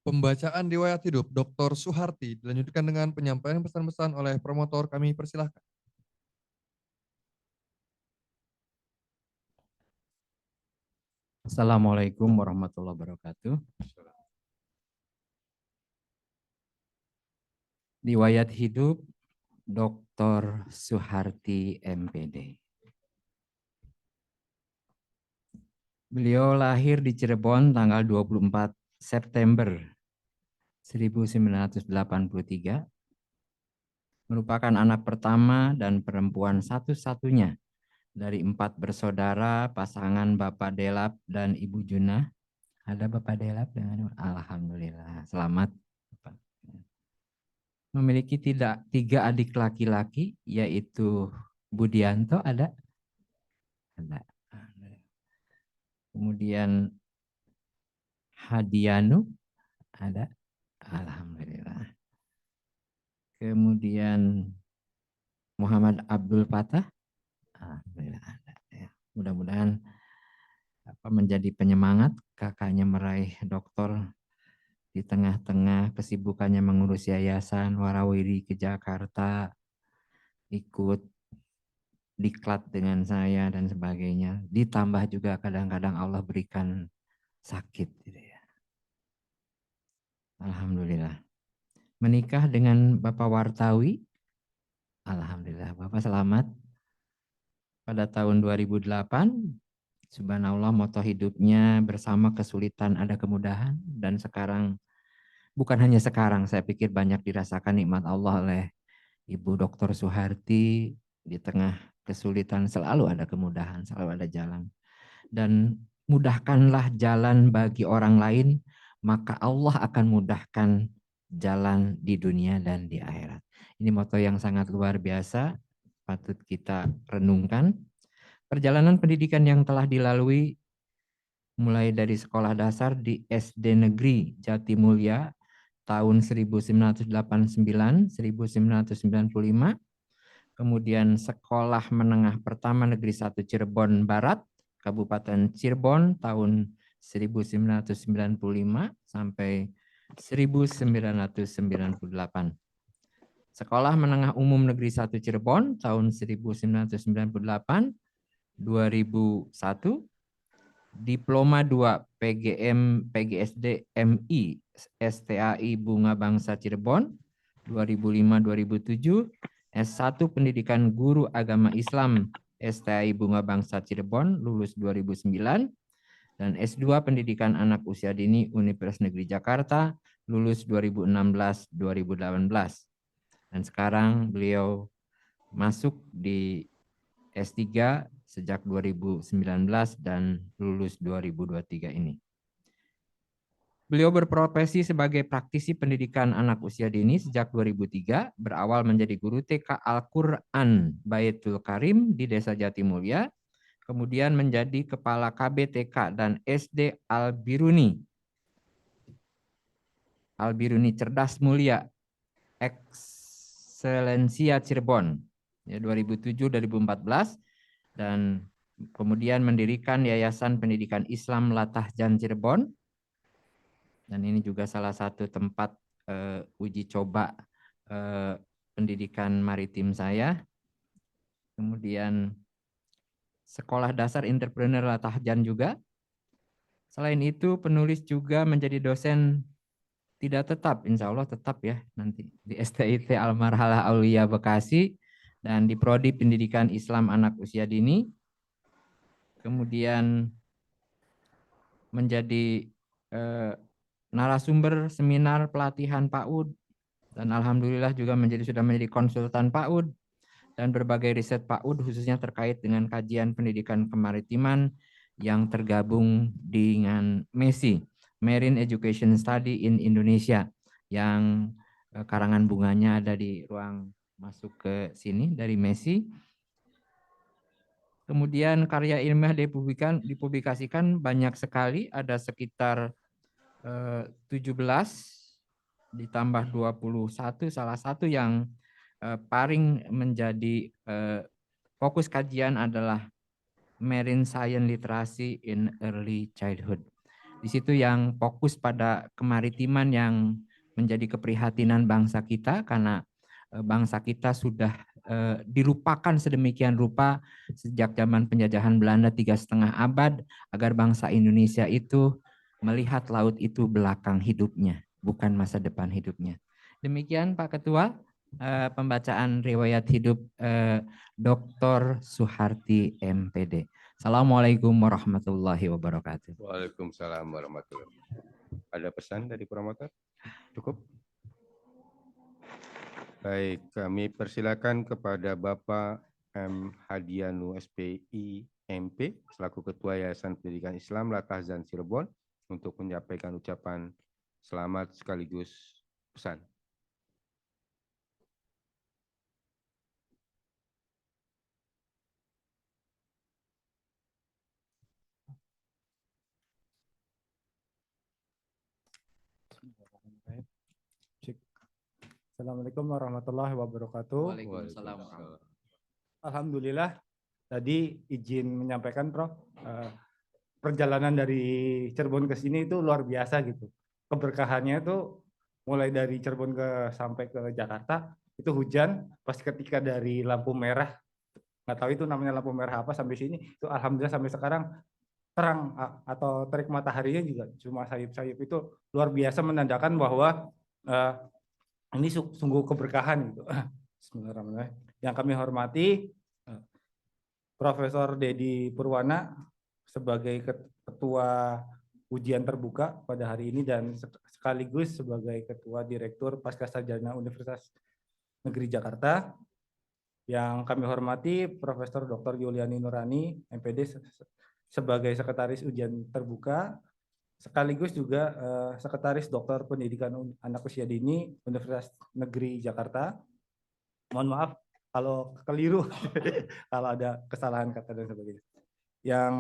Pembacaan riwayat hidup Dr. Suharti dilanjutkan dengan penyampaian pesan-pesan oleh promotor, kami persilahkan. Assalamualaikum warahmatullahi wabarakatuh. Riwayat hidup Dr. Suharti MPD. Beliau lahir di Cirebon tanggal 24 September 1983, merupakan anak pertama dan perempuan satu-satunya dari 4 bersaudara pasangan Bapak Delap dan Ibu Junah. Ada Bapak Delap dengan alhamdulillah, selamat. Memiliki 3 adik laki-laki, yaitu Budianto ada. Kemudian Hadianu ada, alhamdulillah. Kemudian Muhammad Abdul Fatah, alhamdulillah ada. Ya. Mudah-mudahan menjadi penyemangat kakaknya meraih doktor di tengah-tengah kesibukannya mengurus yayasan Warawiri ke Jakarta, ikut diklat dengan saya dan sebagainya. Ditambah juga kadang-kadang Allah berikan sakit. Gitu ya. Alhamdulillah. Menikah dengan Bapak Wartawi. Alhamdulillah. Bapak selamat. Pada tahun 2008, subhanallah moto hidupnya bersama kesulitan ada kemudahan. Dan sekarang, bukan hanya sekarang, saya pikir banyak dirasakan nikmat Allah oleh Ibu Dr. Suharti. Di tengah kesulitan selalu ada kemudahan, selalu ada jalan. Dan mudahkanlah jalan bagi orang lain, maka Allah akan mudahkan jalan di dunia dan di akhirat. Ini moto yang sangat luar biasa, patut kita renungkan. Perjalanan pendidikan yang telah dilalui mulai dari sekolah dasar di SD Negeri Jatimulya tahun 1989-1995, kemudian sekolah menengah pertama Negeri 1 Cirebon Barat, Kabupaten Cirebon tahun 1995 sampai 1998. Sekolah Menengah Umum Negeri 1 Cirebon tahun 1998, 2001. Diploma 2 PGM PGSD MI STAI Bunga Bangsa Cirebon 2005-2007. S1 Pendidikan Guru Agama Islam STAI Bunga Bangsa Cirebon lulus 2009. dan S2 Pendidikan Anak Usia Dini Universitas Negeri Jakarta, lulus 2016-2018. Dan sekarang beliau masuk di S3 sejak 2019 dan lulus 2023 ini. Beliau berprofesi sebagai praktisi pendidikan anak usia dini sejak 2003, berawal menjadi guru TK Al-Quran Baitul Karim di Desa Jatimulya, kemudian menjadi Kepala KBTK dan SD Al-Biruni Cerdas Mulia, Excellencia Cirebon, ya, 2007-2014, dan kemudian mendirikan Yayasan Pendidikan Islam Latahjan Cirebon, dan ini juga salah satu tempat uji coba pendidikan maritim saya. Kemudian Sekolah Dasar Entrepreneur Latahjan juga. Selain itu penulis juga menjadi dosen tidak tetap, insya Allah tetap ya nanti di STIT Al-Marhalah Aulia Bekasi dan di Prodi Pendidikan Islam Anak Usia Dini. Kemudian menjadi narasumber seminar pelatihan PAUD dan alhamdulillah juga sudah menjadi konsultan PAUD dan berbagai riset PAUD khususnya terkait dengan kajian pendidikan kemaritiman yang tergabung dengan MESI, Marine Education Study in Indonesia, yang karangan bunganya ada di ruang masuk ke sini dari MESI. Kemudian karya ilmiah dipublikasikan banyak sekali, ada sekitar 17 ditambah 21, salah satu yang paling menjadi fokus kajian adalah Marine Science Literacy in Early Childhood. Di situ yang fokus pada kemaritiman yang menjadi keprihatinan bangsa kita karena bangsa kita sudah dilupakan sedemikian rupa sejak zaman penjajahan Belanda 3,5 abad agar bangsa Indonesia itu melihat laut itu belakang hidupnya, bukan masa depan hidupnya. Demikian Pak Ketua, pembacaan riwayat hidup Dr. Suharti MPD. Assalamualaikum warahmatullahi wabarakatuh. Waalaikumsalam warahmatullahi wabarakatuh. Ada pesan dari promotor? Cukup? Baik, kami persilakan kepada Bapak M. Hadianu SPI MP selaku Ketua Yayasan Pendidikan Islam Latahjan Cirebon untuk menyampaikan ucapan selamat sekaligus pesan. Assalamualaikum warahmatullahi wabarakatuh. Waalaikumsalam. Alhamdulillah, tadi izin menyampaikan Prof, perjalanan dari Cirebon ke sini itu luar biasa gitu. Keberkahannya itu mulai dari Cirebon sampai ke Jakarta itu hujan, pas ketika dari lampu merah, nggak tahu itu namanya lampu merah apa sampai sini, itu alhamdulillah sampai sekarang terang atau terik mataharinya juga cuma sayup-sayup, itu luar biasa menandakan bahwa ini sungguh keberkahan gitu. Bismillahirrahmanirrahim. Yang kami hormati Profesor Dedi Purwana sebagai Ketua Ujian Terbuka pada hari ini dan sekaligus sebagai Ketua Direktur Pascasarjana Universitas Negeri Jakarta. Yang kami hormati Profesor Dr. Yuliani Nurani MPD sebagai Sekretaris Ujian Terbuka, sekaligus juga Sekretaris Doktor Pendidikan Anak Usia Dini Universitas Negeri Jakarta. Mohon maaf kalau keliru, kalau ada kesalahan kata dan sebagainya. Yang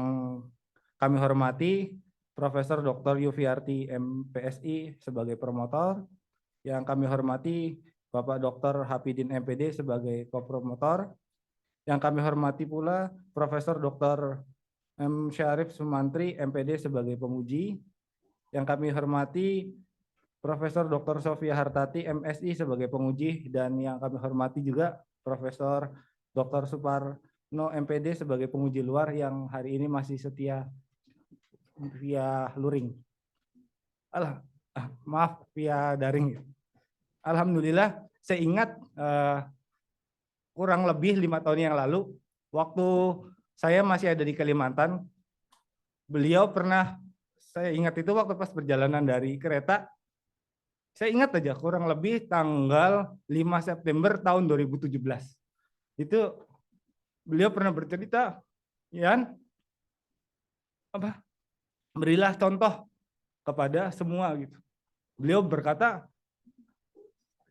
kami hormati Profesor Dr. Yuviarti MPSI sebagai promotor. Yang kami hormati Bapak Dr. Hapidin MPD sebagai kopromotor. Yang kami hormati pula Profesor Dr. M. Syarif Sumantri MPD sebagai pemuji. Yang kami hormati Profesor Dr. Sofia Hartati MSI sebagai penguji, dan yang kami hormati juga Profesor Dr. Suparno MPD sebagai penguji luar yang hari ini masih setia via luring. Maaf, via daring. Alhamdulillah, saya ingat kurang lebih 5 tahun yang lalu, waktu saya masih ada di Kalimantan, beliau pernah, saya ingat itu waktu pas perjalanan dari kereta, saya ingat aja kurang lebih tanggal 5 September tahun 2017. Itu beliau pernah bercerita, Yan, berilah contoh kepada semua gitu. Beliau berkata,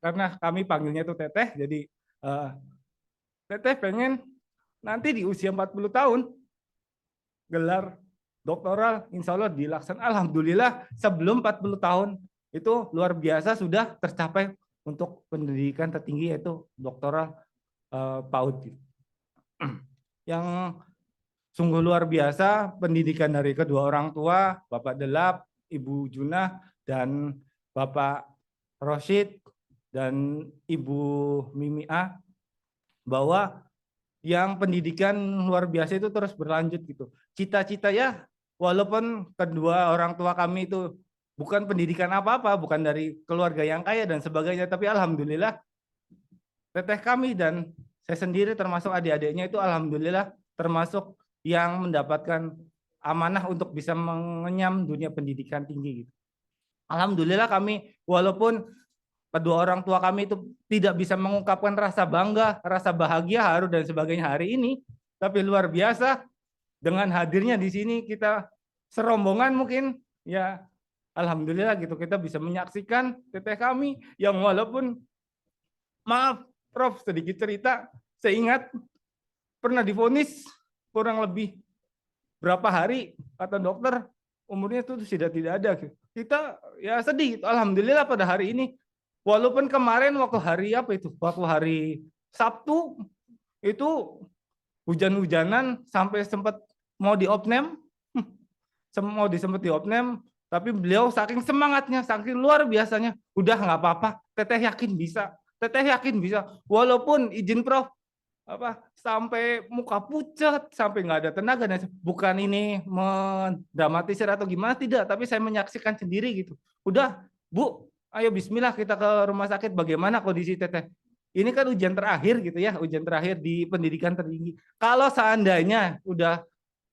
karena kami panggilnya itu Teteh, jadi Teteh pengen nanti di usia 40 tahun gelar doktoral insya Allah dilaksanakan. Alhamdulillah sebelum 40 tahun itu luar biasa sudah tercapai untuk pendidikan tertinggi yaitu doktoral PAUD. Yang sungguh luar biasa pendidikan dari kedua orang tua, Bapak Delap, Ibu Junah, dan Bapak Roshid, dan Ibu Mimia, bahwa yang pendidikan luar biasa itu terus berlanjut gitu. Cita-cita ya, walaupun kedua orang tua kami itu bukan pendidikan apa-apa, bukan dari keluarga yang kaya dan sebagainya, tapi alhamdulillah teteh kami dan saya sendiri termasuk adik-adiknya itu alhamdulillah termasuk yang mendapatkan amanah untuk bisa mengenyam dunia pendidikan tinggi gitu. Alhamdulillah kami walaupun kedua orang tua kami itu tidak bisa mengungkapkan rasa bangga, rasa bahagia, haru dan sebagainya hari ini, tapi luar biasa dengan hadirnya di sini kita serombongan mungkin ya alhamdulillah gitu kita bisa menyaksikan teteh kami yang walaupun maaf Prof sedikit cerita, saya ingat pernah divonis kurang lebih berapa hari kata dokter umurnya itu sudah tidak ada. Kita ya sedih. Alhamdulillah pada hari ini walaupun kemarin waktu hari apa itu? Waktu hari Sabtu itu hujan-hujanan sampai sempat mau diopname, sempat diopname, tapi beliau saking semangatnya, saking luar biasanya, udah nggak apa-apa, teteh yakin bisa, teteh yakin bisa, walaupun izin Prof sampai muka pucat, sampai nggak ada tenaga, dan bukan ini mendramatisir atau gimana tidak, tapi saya menyaksikan sendiri gitu. Udah Bu, ayo Bismillah kita ke rumah sakit. Bagaimana kondisi teteh? Ini kan ujian terakhir gitu ya, ujian terakhir di pendidikan tertinggi. Kalau seandainya udah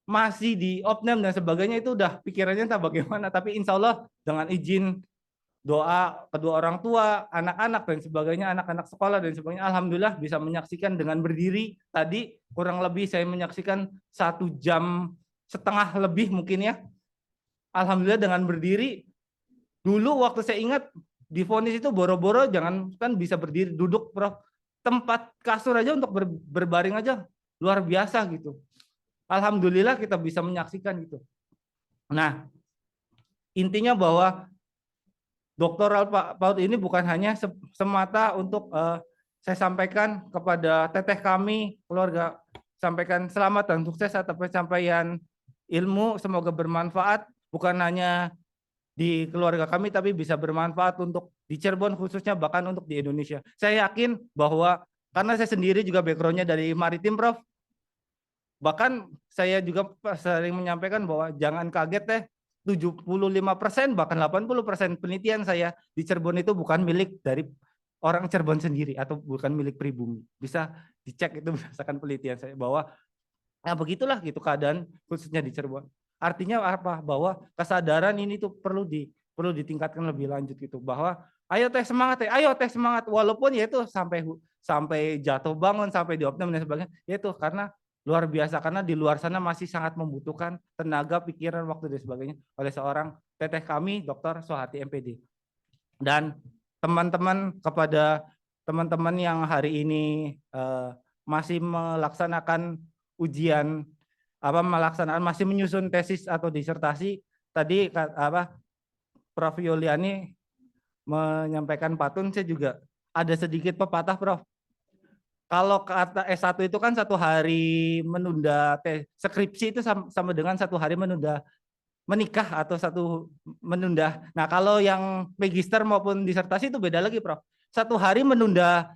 masih di opname dan sebagainya itu udah pikirannya entah bagaimana. Tapi insya Allah dengan izin doa kedua orang tua, anak-anak dan sebagainya, anak-anak sekolah dan sebagainya, alhamdulillah bisa menyaksikan dengan berdiri. Tadi kurang lebih saya menyaksikan 1,5 jam lebih mungkin ya. Alhamdulillah dengan berdiri. Dulu waktu saya ingat divonis itu boro-boro jangan kan bisa berdiri, duduk Prof. Tempat kasur aja untuk berbaring aja luar biasa gitu. Alhamdulillah kita bisa menyaksikan gitu. Nah, intinya bahwa doktoral PAUD ini bukan hanya semata untuk saya sampaikan kepada teteh kami, keluarga, sampaikan selamat dan sukses atas pencapaian ilmu, semoga bermanfaat, bukan hanya di keluarga kami, tapi bisa bermanfaat untuk di Cirebon khususnya, bahkan untuk di Indonesia. Saya yakin bahwa, karena saya sendiri juga backgroundnya dari maritim Prof, bahkan saya juga sering menyampaikan bahwa jangan kaget teh, 75% bahkan 80% penelitian saya di Cirebon itu bukan milik dari orang Cirebon sendiri atau bukan milik pribumi. Bisa dicek itu berdasarkan penelitian saya bahwa ya begitulah gitu keadaan khususnya di Cirebon. Artinya apa? Bahwa kesadaran ini tuh perlu ditingkatkan lebih lanjut gitu, bahwa ayo teh semangat, ayo teh semangat, walaupun ya itu sampai jatuh bangun, sampai diopname dan sebagainya, ya itu karena luar biasa, karena di luar sana masih sangat membutuhkan tenaga, pikiran, waktu dan sebagainya oleh seorang teteh kami, Dr. Sohati MPD. Dan teman-teman, kepada teman-teman yang hari ini masih melaksanakan ujian, masih menyusun tesis atau disertasi, tadi Prof. Yuliani menyampaikan patun, saya juga ada sedikit pepatah Prof. Kalau kata S1 itu kan 1 hari menunda skripsi itu sama dengan 1 hari menunda menikah atau menunda. Nah kalau yang magister maupun disertasi itu beda lagi Prof. 1 hari menunda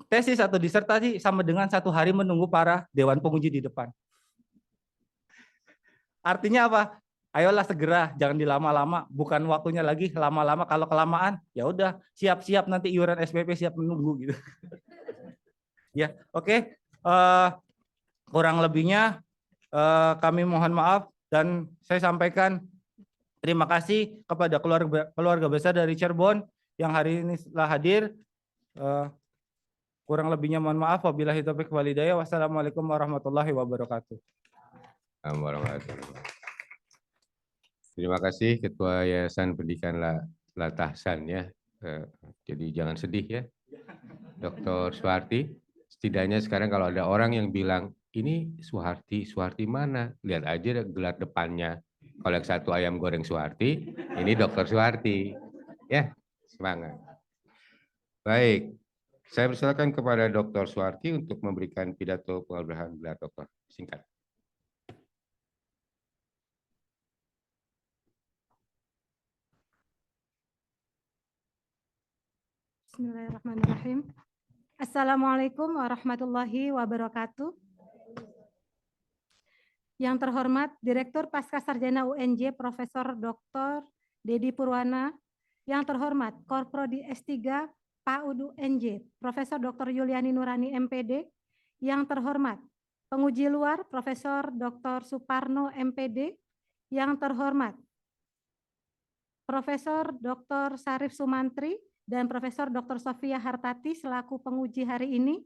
tesis atau disertasi sama dengan 1 hari menunggu para dewan penguji di depan. Artinya apa? Ayolah segera, jangan dilama-lama, bukan waktunya lagi lama-lama. Kalau kelamaan ya udah siap-siap nanti iuran SPP siap menunggu gitu. Ya, oke. Kurang lebihnya kami mohon maaf. Dan saya sampaikan terima kasih kepada keluarga besar dari Cirebon yang hari ini telah hadir. Kurang lebihnya mohon maaf. Wabillahi taufiq wal hidayah. Wassalamualaikum warahmatullahi wabarakatuh. Terima kasih Ketua Yayasan Pendidikan Latahsan ya. Jadi jangan sedih ya, Dr. Suharti. Setidaknya sekarang kalau ada orang yang bilang ini Suharti mana? Lihat aja gelar depannya. Kalau yang satu ayam goreng Suharti, ini Dr. Suharti. Ya, semangat. Baik, saya persilakan kepada Dr. Suharti untuk memberikan pidato pengabdian gelar doktor. Singkat. Bismillahirrahmanirrahim. Assalamualaikum warahmatullahi wabarakatuh. Yang terhormat Direktur Pascasarjana UNJ Profesor Dr. Dedi Purwana, yang terhormat Korprodi S3 PAUD UNJ Profesor Dr. Yuliani Nurani MPD, yang terhormat penguji luar Profesor Dr. Suparno MPD, yang terhormat Profesor Dr. Sarif Sumantri dan Profesor Dr. Sofia Hartati selaku penguji hari ini,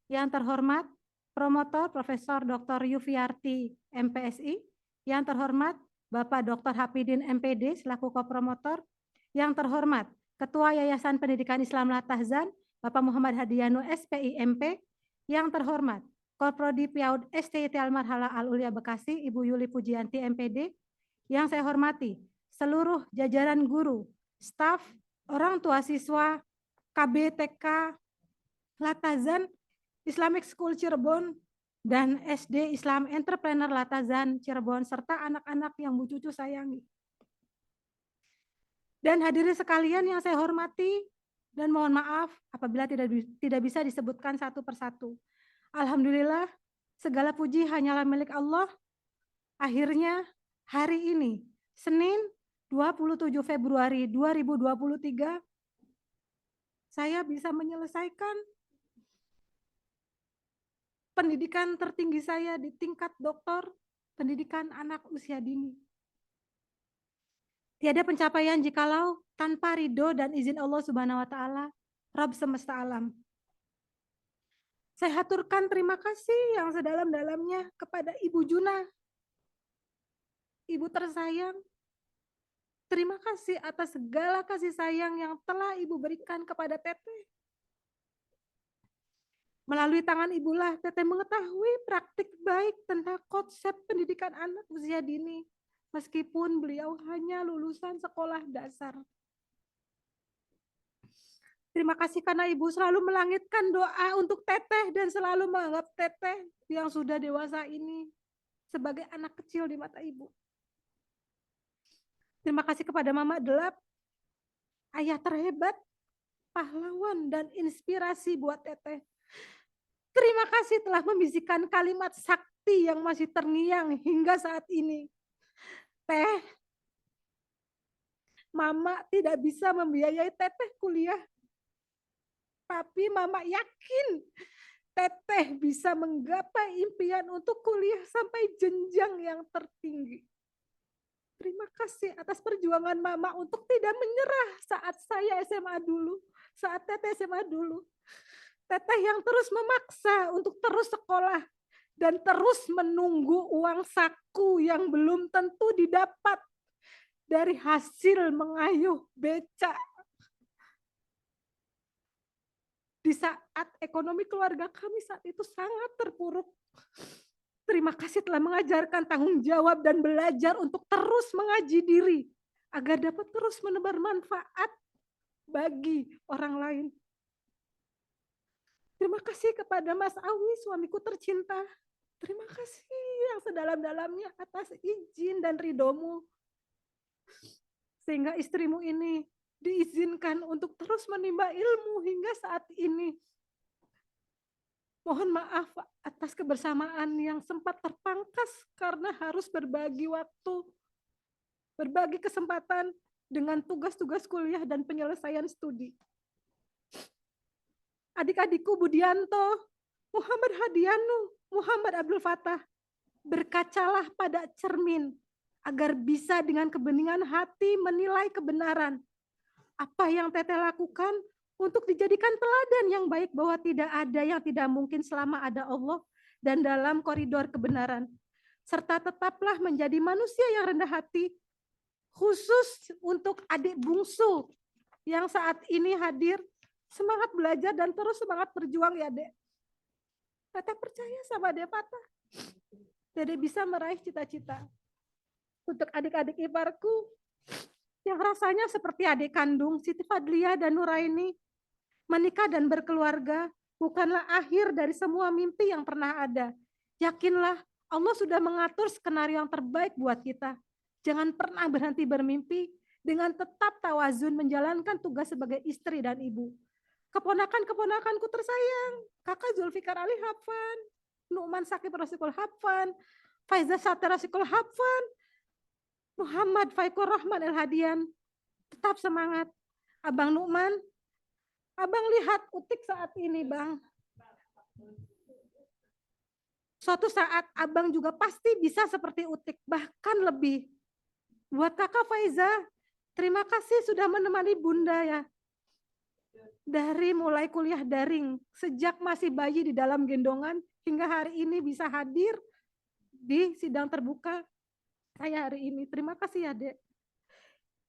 yang terhormat promotor Profesor Dr. Yufiarti MPSI, yang terhormat Bapak Dr. Hapidin MPD selaku kopromotor, yang terhormat Ketua Yayasan Pendidikan Islam Latahzan Bapak Muhammad Hadiano SPI MP, yang terhormat Korprodi PIAUD STIT Al-Marhala Al-Ulia Bekasi Ibu Yuli Pujianti MPD, yang saya hormati seluruh jajaran guru, staf, orang tua siswa, KB TK Latahzan Islamic School Cirebon, dan SD Islam Entrepreneur Latahzan Cirebon, serta anak-anak yang Bu Cucu sayangi. Dan hadirin sekalian yang saya hormati dan mohon maaf apabila tidak bisa disebutkan satu persatu. Alhamdulillah, segala puji hanyalah milik Allah. Akhirnya hari ini, Senin 27 Februari 2023, saya bisa menyelesaikan pendidikan tertinggi saya di tingkat doktor pendidikan anak usia dini. Tiada pencapaian jikalau tanpa ridho dan izin Allah Subhanahu wa Ta'ala, Rabb semesta alam. Saya haturkan terima kasih yang sedalam-dalamnya kepada Ibu Juna, Ibu tersayang. Terima kasih atas segala kasih sayang yang telah Ibu berikan kepada Teteh. Melalui tangan Ibulah Teteh mengetahui praktik baik tentang konsep pendidikan anak usia dini, meskipun beliau hanya lulusan sekolah dasar. Terima kasih karena Ibu selalu melangitkan doa untuk Teteh dan selalu menganggap Teteh yang sudah dewasa ini sebagai anak kecil di mata Ibu. Terima kasih kepada Mama Delap, ayah terhebat, pahlawan, dan inspirasi buat Teteh. Terima kasih telah membisikkan kalimat sakti yang masih terngiang hingga saat ini. Teh, Mama tidak bisa membiayai Teteh kuliah. Tapi Mama yakin Teteh bisa menggapai impian untuk kuliah sampai jenjang yang tertinggi. Terima kasih atas perjuangan Mama untuk tidak menyerah saat saya SMA dulu, saat Teteh SMA dulu. Teteh yang terus memaksa untuk terus sekolah dan terus menunggu uang saku yang belum tentu didapat dari hasil mengayuh beca. Di saat ekonomi keluarga kami saat itu sangat terpuruk. Terima kasih telah mengajarkan tanggung jawab dan belajar untuk terus mengaji diri agar dapat terus menebar manfaat bagi orang lain. Terima kasih kepada Mas Awi, suamiku tercinta. Terima kasih yang sedalam-dalamnya atas izin dan ridhomu. Sehingga istrimu ini diizinkan untuk terus menimba ilmu hingga saat ini. Mohon maaf atas kebersamaan yang sempat terpangkas karena harus berbagi waktu, berbagi kesempatan dengan tugas-tugas kuliah dan penyelesaian studi. Adik-adikku Budianto, Muhammad Hadianu, Muhammad Abdul Fattah, berkacalah pada cermin agar bisa dengan kebeningan hati menilai kebenaran. Apa yang Teteh lakukan untuk dijadikan teladan yang baik bahwa tidak ada yang tidak mungkin selama ada Allah dan dalam koridor kebenaran. Serta tetaplah menjadi manusia yang rendah hati, khusus untuk adik bungsu yang saat ini hadir. Semangat belajar dan terus semangat berjuang ya Dek. Teteh percaya sama Dek Fatah. Dede bisa meraih cita-cita. Untuk adik-adik iparku yang rasanya seperti adik kandung Siti Fadliah dan Nuraini, menikah dan berkeluarga bukanlah akhir dari semua mimpi yang pernah ada. Yakinlah Allah sudah mengatur skenario yang terbaik buat kita. Jangan pernah berhenti bermimpi dengan tetap tawazun menjalankan tugas sebagai istri dan ibu. Keponakan-keponakanku tersayang, Kakak Zulfikar Ali Hafan, Nu'man Sakib Rasikul Hafan, Faiza Satya Rasikul Hafan, Muhammad Faikur Rahman El Hadian, tetap semangat. Abang Nu'man, Abang lihat Utik saat ini, Bang. Suatu saat Abang juga pasti bisa seperti Utik, bahkan lebih. Buat Kakak Faiza, terima kasih sudah menemani Bunda ya. Dari mulai kuliah daring, sejak masih bayi di dalam gendongan, hingga hari ini bisa hadir di sidang terbuka saya hari ini. Terima kasih ya Dek.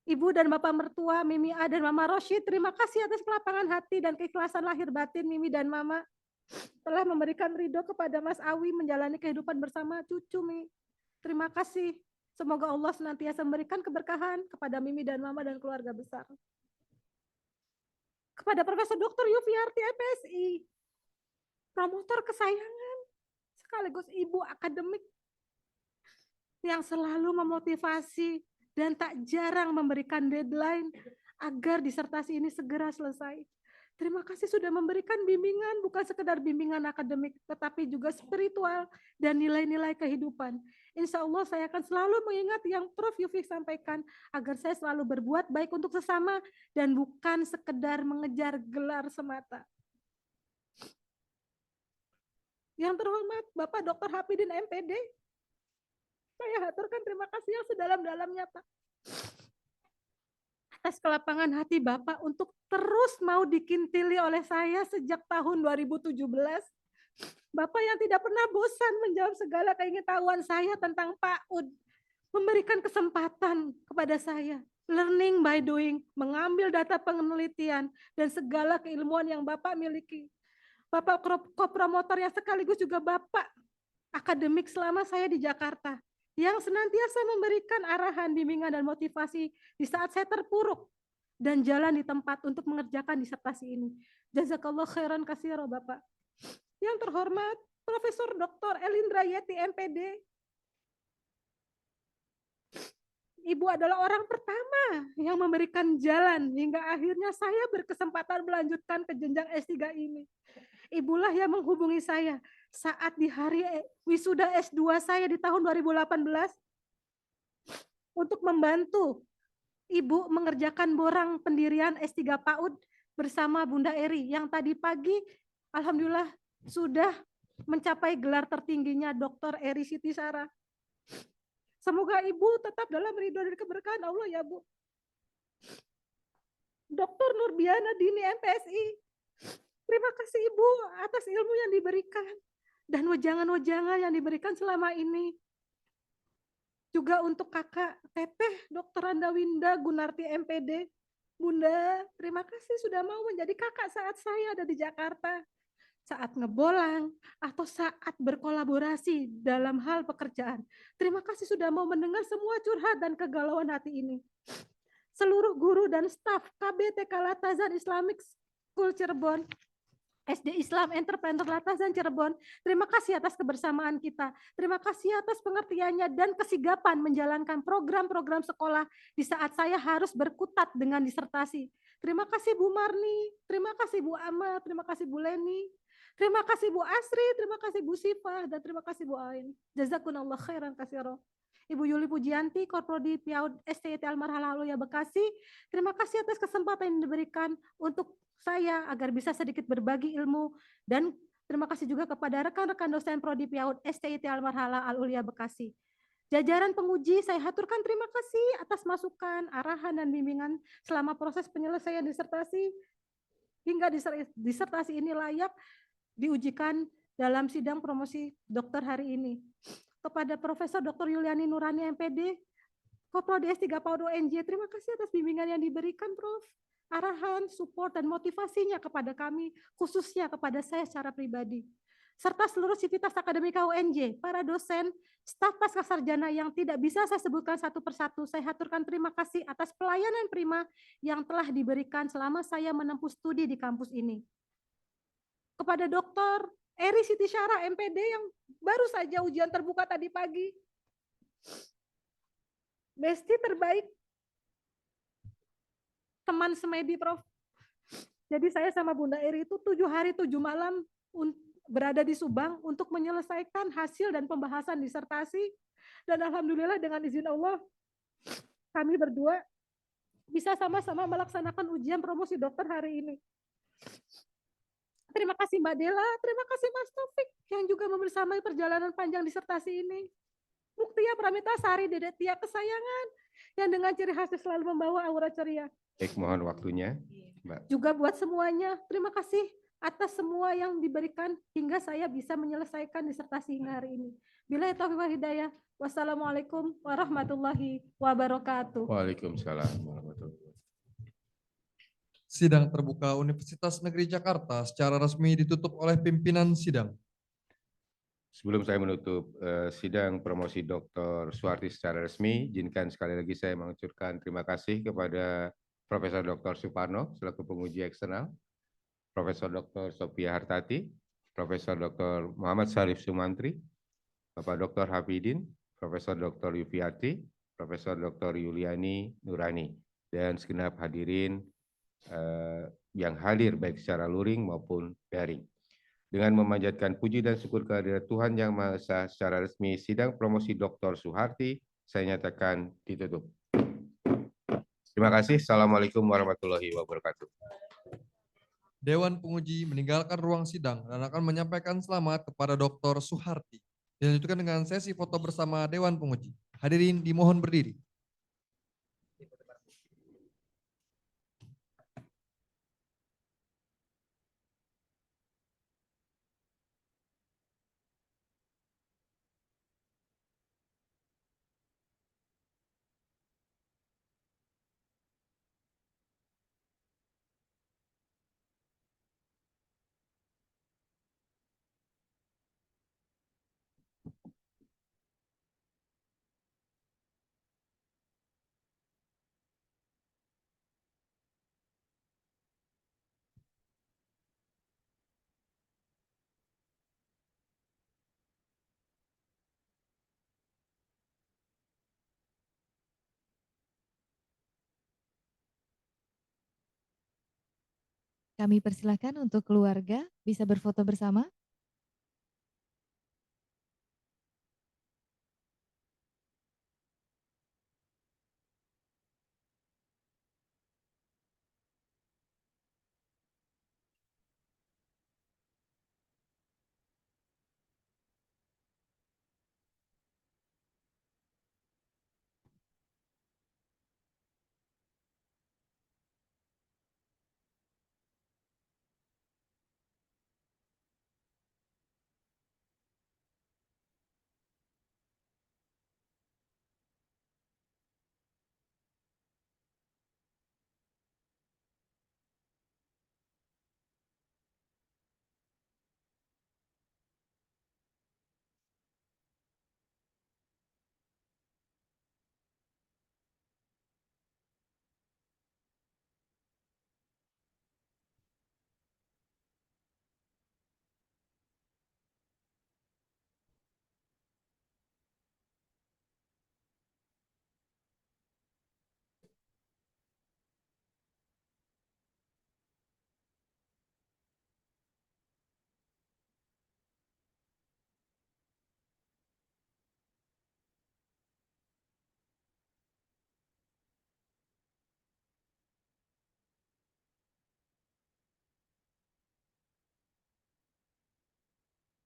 Ibu dan Bapak mertua, Mimi A dan Mama Rosyid, terima kasih atas kelapangan hati dan keikhlasan lahir batin Mimi dan Mama telah memberikan ridho kepada Mas Awi menjalani kehidupan bersama cucu Mi. Terima kasih. Semoga Allah senantiasa memberikan keberkahan kepada Mimi dan Mama dan keluarga besar. Kepada Profesor Dr. Yufyarti MPSI, promotor kesayangan, sekaligus ibu akademik yang selalu memotivasi dan tak jarang memberikan deadline agar disertasi ini segera selesai. Terima kasih sudah memberikan bimbingan, bukan sekedar bimbingan akademik, tetapi juga spiritual dan nilai-nilai kehidupan. Insya Allah saya akan selalu mengingat yang Prof. Yufik sampaikan, agar saya selalu berbuat baik untuk sesama dan bukan sekedar mengejar gelar semata. Yang terhormat Bapak Dr. Hafidin MPD, saya haturkan terima kasih yang sedalam-dalamnya Pak. Atas kelapangan hati Bapak untuk terus mau dikintili oleh saya sejak tahun 2017. Bapak yang tidak pernah bosan menjawab segala keingintahuan saya tentang Pak Ud, memberikan kesempatan kepada saya, learning by doing, mengambil data penelitian, dan segala keilmuan yang Bapak miliki. Bapak kopromotor yang sekaligus juga Bapak akademik selama saya di Jakarta, yang senantiasa memberikan arahan, bimbingan, dan motivasi di saat saya terpuruk dan jalan di tempat untuk mengerjakan disertasi ini. Jazakallah khairan katsira Bapak. Yang terhormat Profesor Dr. Elindra Yeti MPD. Ibu adalah orang pertama yang memberikan jalan hingga akhirnya saya berkesempatan melanjutkan ke jenjang S3 ini. Ibulah yang menghubungi saya saat di hari wisuda S2 saya di tahun 2018 untuk membantu Ibu mengerjakan borang pendirian S3 PAUD bersama Bunda Eri yang tadi pagi alhamdulillah sudah mencapai gelar tertingginya Dr. Eri Siti Sarah. Semoga Ibu tetap dalam ridho dan keberkahan Allah ya Bu. Dr. Nurbiana Dini MPSI, terima kasih Ibu atas ilmu yang diberikan dan wejangan-wejangan yang diberikan selama ini. Juga untuk Kakak Teteh Dr. Anda Winda Gunarti MPD. Bunda, terima kasih sudah mau menjadi kakak saat saya ada di Jakarta. Saat ngebolang atau saat berkolaborasi dalam hal pekerjaan. Terima kasih sudah mau mendengar semua curhat dan kegalauan hati ini. Seluruh guru dan staf KBTK Latazan Islamic School Cirebon, SD Islam Entrepreneur Latazan Cirebon, terima kasih atas kebersamaan kita. Terima kasih atas pengertiannya dan kesigapan menjalankan program-program sekolah di saat saya harus berkutat dengan disertasi. Terima kasih Bu Marni, terima kasih Bu Ama, terima kasih Bu Leni, terima kasih Bu Asri, terima kasih Bu Sifah, dan terima kasih Bu Ain. Jazakunallah khairan katsira. Ibu Yuli Pujianti, Korprodi PIAUD STIT Almarhah Aluyah Bekasi, terima kasih atas kesempatan yang diberikan untuk saya agar bisa sedikit berbagi ilmu, dan terima kasih juga kepada rekan-rekan dosen Prodi PIAUD STIT Almarhah Aluyah Bekasi. Jajaran penguji, saya haturkan terima kasih atas masukan, arahan, dan bimbingan selama proses penyelesaian disertasi hingga disertasi ini layak diujikan dalam sidang promosi dokter hari ini. Kepada Profesor Dr. Yuliani Nurani MPD, Koplo DS3 Paudo NJ, terima kasih atas bimbingan yang diberikan Prof. Arahan, support, dan motivasinya kepada kami, khususnya kepada saya secara pribadi. Serta seluruh sivitas akademika UNJ, para dosen, staf pasca sarjana yang tidak bisa saya sebutkan satu persatu, saya haturkan terima kasih atas pelayanan prima yang telah diberikan selama saya menempuh studi di kampus ini. Kepada Dr. Eri Siti Syara MPD yang baru saja ujian terbuka tadi pagi, Besti terbaik, teman semedi Prof. Jadi saya sama Bunda Eri itu 7 hari 7 malam berada di Subang untuk menyelesaikan hasil dan pembahasan disertasi. Dan alhamdulillah dengan izin Allah, kami berdua bisa sama-sama melaksanakan ujian promosi dokter hari ini. Terima kasih Mbak Dela, terima kasih Mas Taufik yang juga membersamai perjalanan panjang disertasi ini. Muktia Pramita Sari, Dedek Tia kesayangan, yang dengan ciri khasnya selalu membawa aura ceria. Baik, mohon waktunya, Mbak. Juga buat semuanya, terima kasih atas semua yang diberikan hingga saya bisa menyelesaikan disertasi hingga hari ini. Billahi taufiq wal hidayah. Wassalamualaikum warahmatullahi wabarakatuh. Waalaikumsalam warahmatullahi wabarakatuh. Sidang terbuka Universitas Negeri Jakarta secara resmi ditutup oleh pimpinan sidang. Sebelum saya menutup sidang promosi Dr. Suharti secara resmi, izinkan sekali lagi saya mengucapkan terima kasih kepada Profesor Dr. Suparno selaku penguji eksternal, Profesor Dr. Sophia Hartati, Profesor Dr. Muhammad Sarif Sumantri, Bapak Dr. Hafidin, Profesor Dr. Yufiati, Profesor Dr. Yuliani Nurani, dan segenap hadirin yang hadir baik secara luring maupun daring. Dengan memanjatkan puji dan syukur kehadirat Tuhan Yang Maha Esa, secara resmi sidang promosi Dr. Suharti saya nyatakan ditutup. Terima kasih. Assalamualaikum warahmatullahi wabarakatuh. Dewan Penguji meninggalkan ruang sidang dan akan menyampaikan selamat kepada Dr. Suharti. Dilanjutkan dengan sesi foto bersama Dewan Penguji. Hadirin dimohon berdiri. Kami persilahkan untuk keluarga bisa berfoto bersama.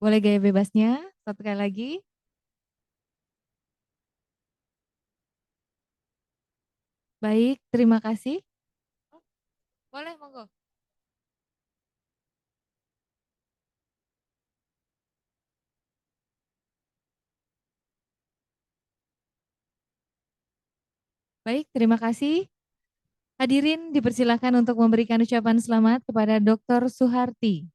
Boleh gaya bebasnya, satu kali lagi. Baik, terima kasih. Boleh, monggo. Baik, terima kasih. Hadirin dipersilakan untuk memberikan ucapan selamat kepada Dr. Suharti.